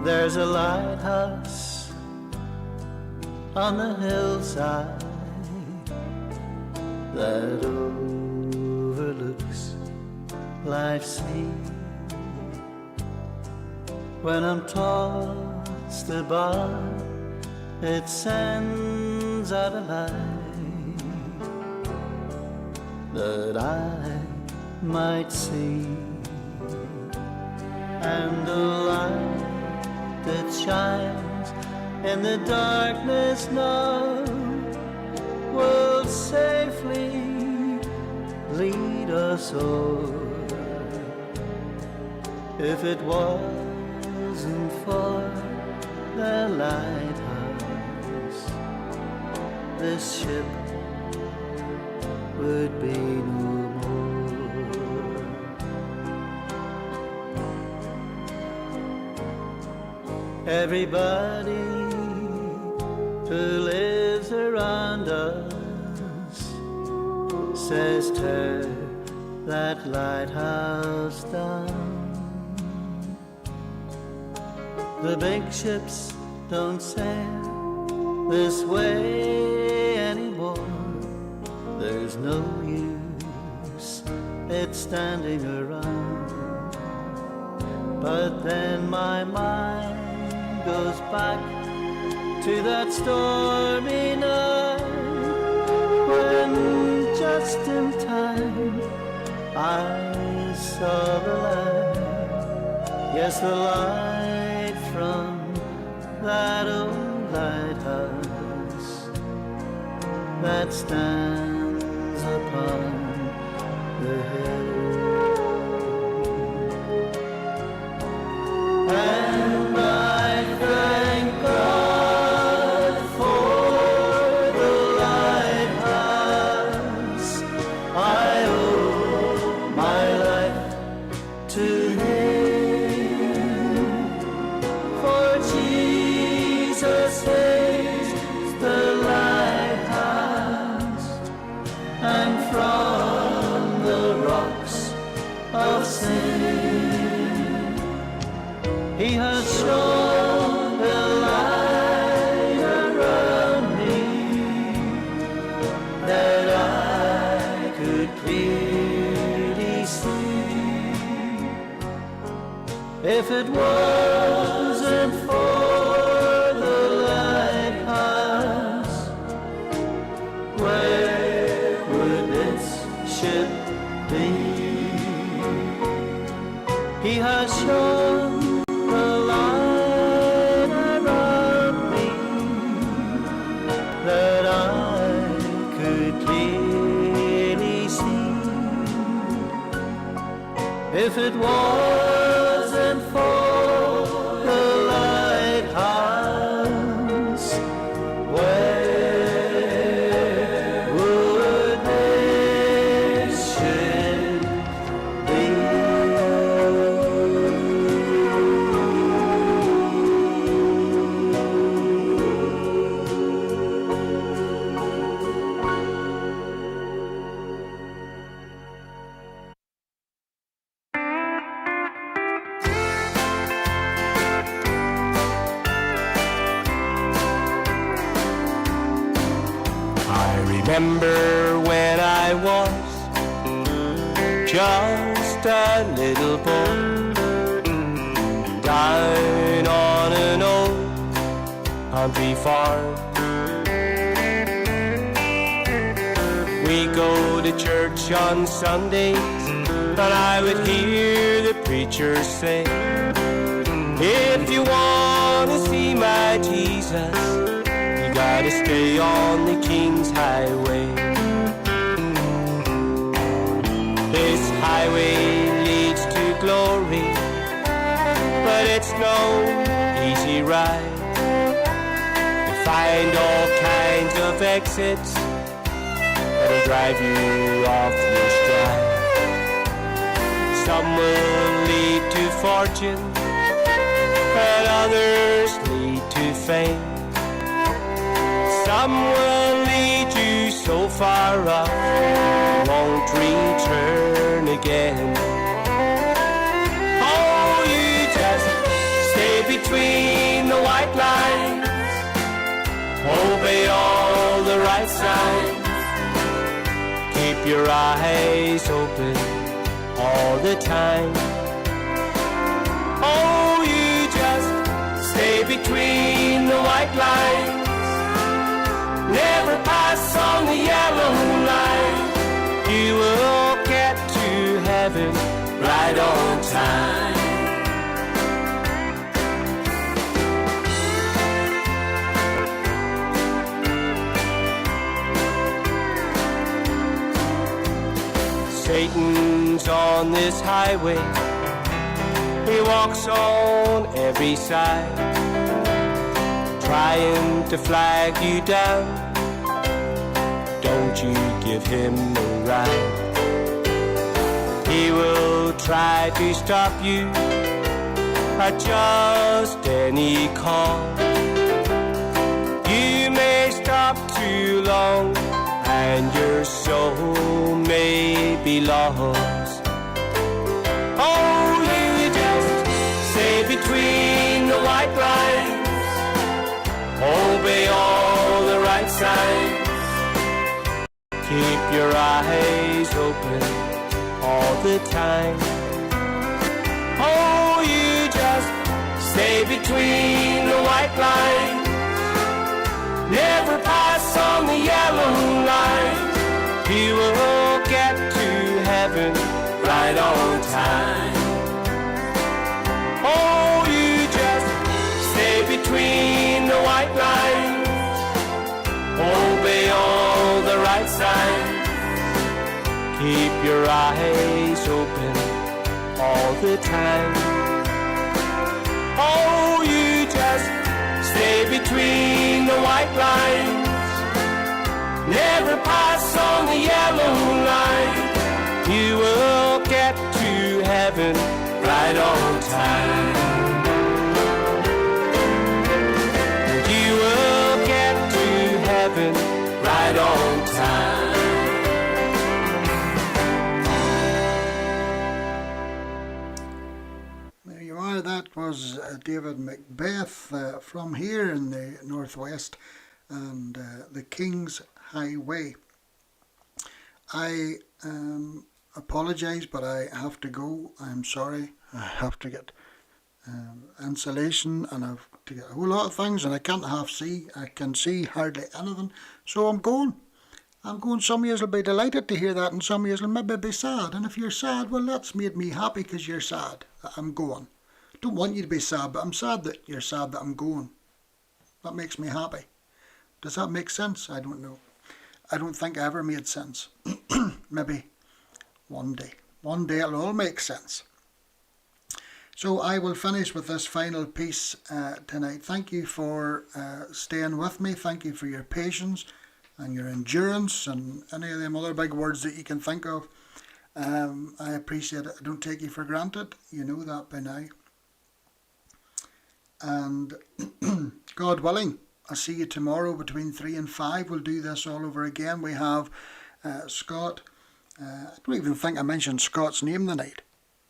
There's a lighthouse on the hillside that overlooks life's sea. When I'm tossed about, it sends out a light that I might see, and a light that shines in the darkness now will safely lead us all. If it wasn't for the lighthouse, this ship would be no more. Everybody who lives around us says tear that lighthouse down. The big ships don't sail this way anymore. There's no use it's standing around. But then my mind goes back to that stormy night when just in time I saw the light. Yes, the light from that old lighthouse that stands upon the hill. And I thank God for the lighthouse. I owe my life to Him, for Jesus is the lighthouse, and from the rocks of sin He has shone a light around me that I could clearly see. If it wasn't for the light remember when I was just a little boy, down on an old country farm. We go to church on Sundays, and I would hear the preacher say, if you want to see my Jesus, you gotta stay on the King's Highway. This highway leads to glory, but it's no easy ride. You find all kinds of exits that'll drive you off your stride. Some will lead to fortune, and others lead to fame. Some will lead you so far up, you won't return again. Oh, you just stay between the white lines, obey all the right signs, keep your eyes open all the time. Oh, you just stay between the white lines, never pass on the yellow line. You will get to heaven right on time. Satan's on this highway, he walks on every side, trying to flag you down. Don't you give him a ride. He will try to stop you at just any call. You may stop too long, and your soul may be lost. Oh, you just stay between the white lines, obey all the right signs, keep your eyes open all the time. Oh, you just stay between the white lines, never pass on the yellow line. You will get to heaven right on time. Oh, you just stay between the white lines, obey all the right signs, keep your eyes open all the time. Oh, you just stay between the white lines, never pass on the yellow line. You will get to heaven right on time. You will get to heaven right on time. There you are. That was David Macbeth from here in the Northwest, and the King's Highway. I apologise, but I have to go. I'm sorry. I have to get insulation, and I have to get a whole lot of things, and I can't half see. I can see hardly anything, so I'm going. Some of you will be delighted to hear that, and some of you will maybe be sad. And if you're sad, well, that's made me happy because you're sad that I'm going. I don't want you to be sad, but I'm sad that you're sad that I'm going. That makes me happy. Does that make sense? I don't know. I don't think I ever made sense. Maybe one day. One day it'll all make sense. So I will finish with this final piece tonight. Thank you for staying with me. Thank you for your patience and your endurance and any of them other big words that you can think of. I appreciate it. I don't take you for granted. You know that by now. And God willing, I'll see you tomorrow between 3 and 5. We'll do this all over again. We have Scott. I don't even think I mentioned Scott's name tonight.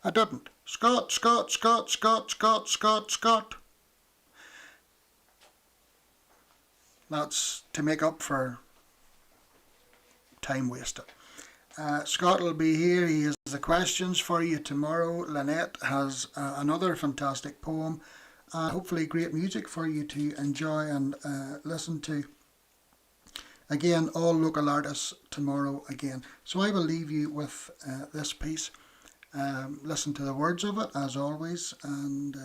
I didn't. Scott. That's to make up for time wasted. Scott will be here. He has the questions for you tomorrow. Lynette has another fantastic poem. Hopefully great music for you to enjoy and listen to. Again, all local artists tomorrow again. So I will leave you with this piece. Listen to the words of it as always, and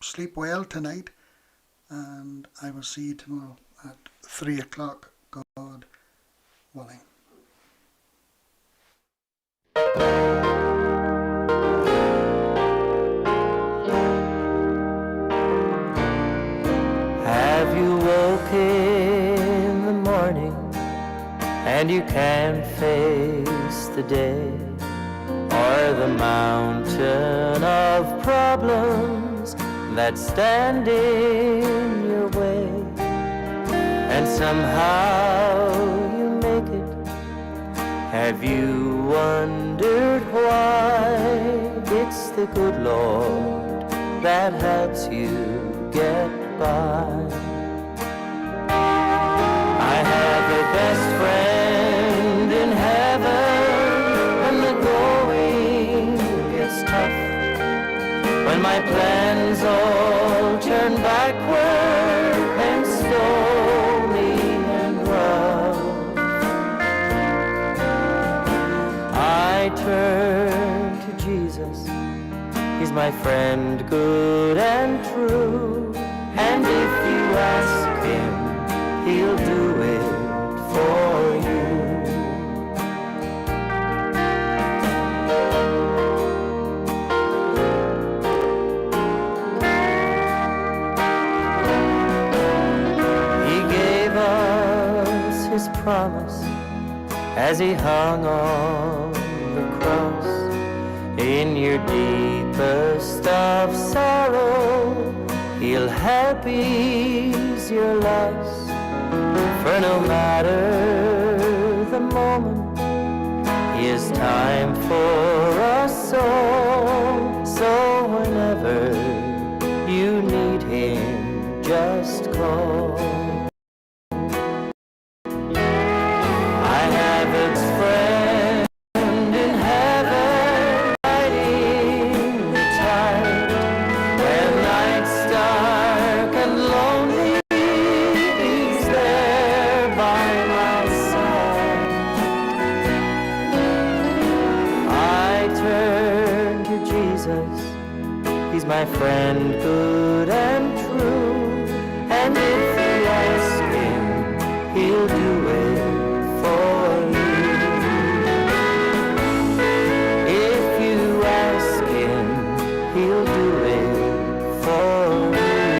sleep well tonight. And I will see you tomorrow at 3 o'clock, God willing. Have you woke in the morning and you can't face the day, or the mountain of problems that stand in your way, and somehow you make it? Have you wondered why? It's the good Lord that helps you get by. I have a best friend in heaven when the going gets tough, when my plans all turn backward and stony and rough. I turn to Jesus, He's my friend good and true, and if you ask Him, He'll do it for you. He gave us His promise as He hung on the cross. In your deepest of sorrow, He'll help ease your loss. For no matter the moment, He has time for us all. So whenever you need Him, just call. I have a friend in heaven, riding the tide. When night's dark and lonely, He's there by my side. I turn to Jesus, He's my friend good and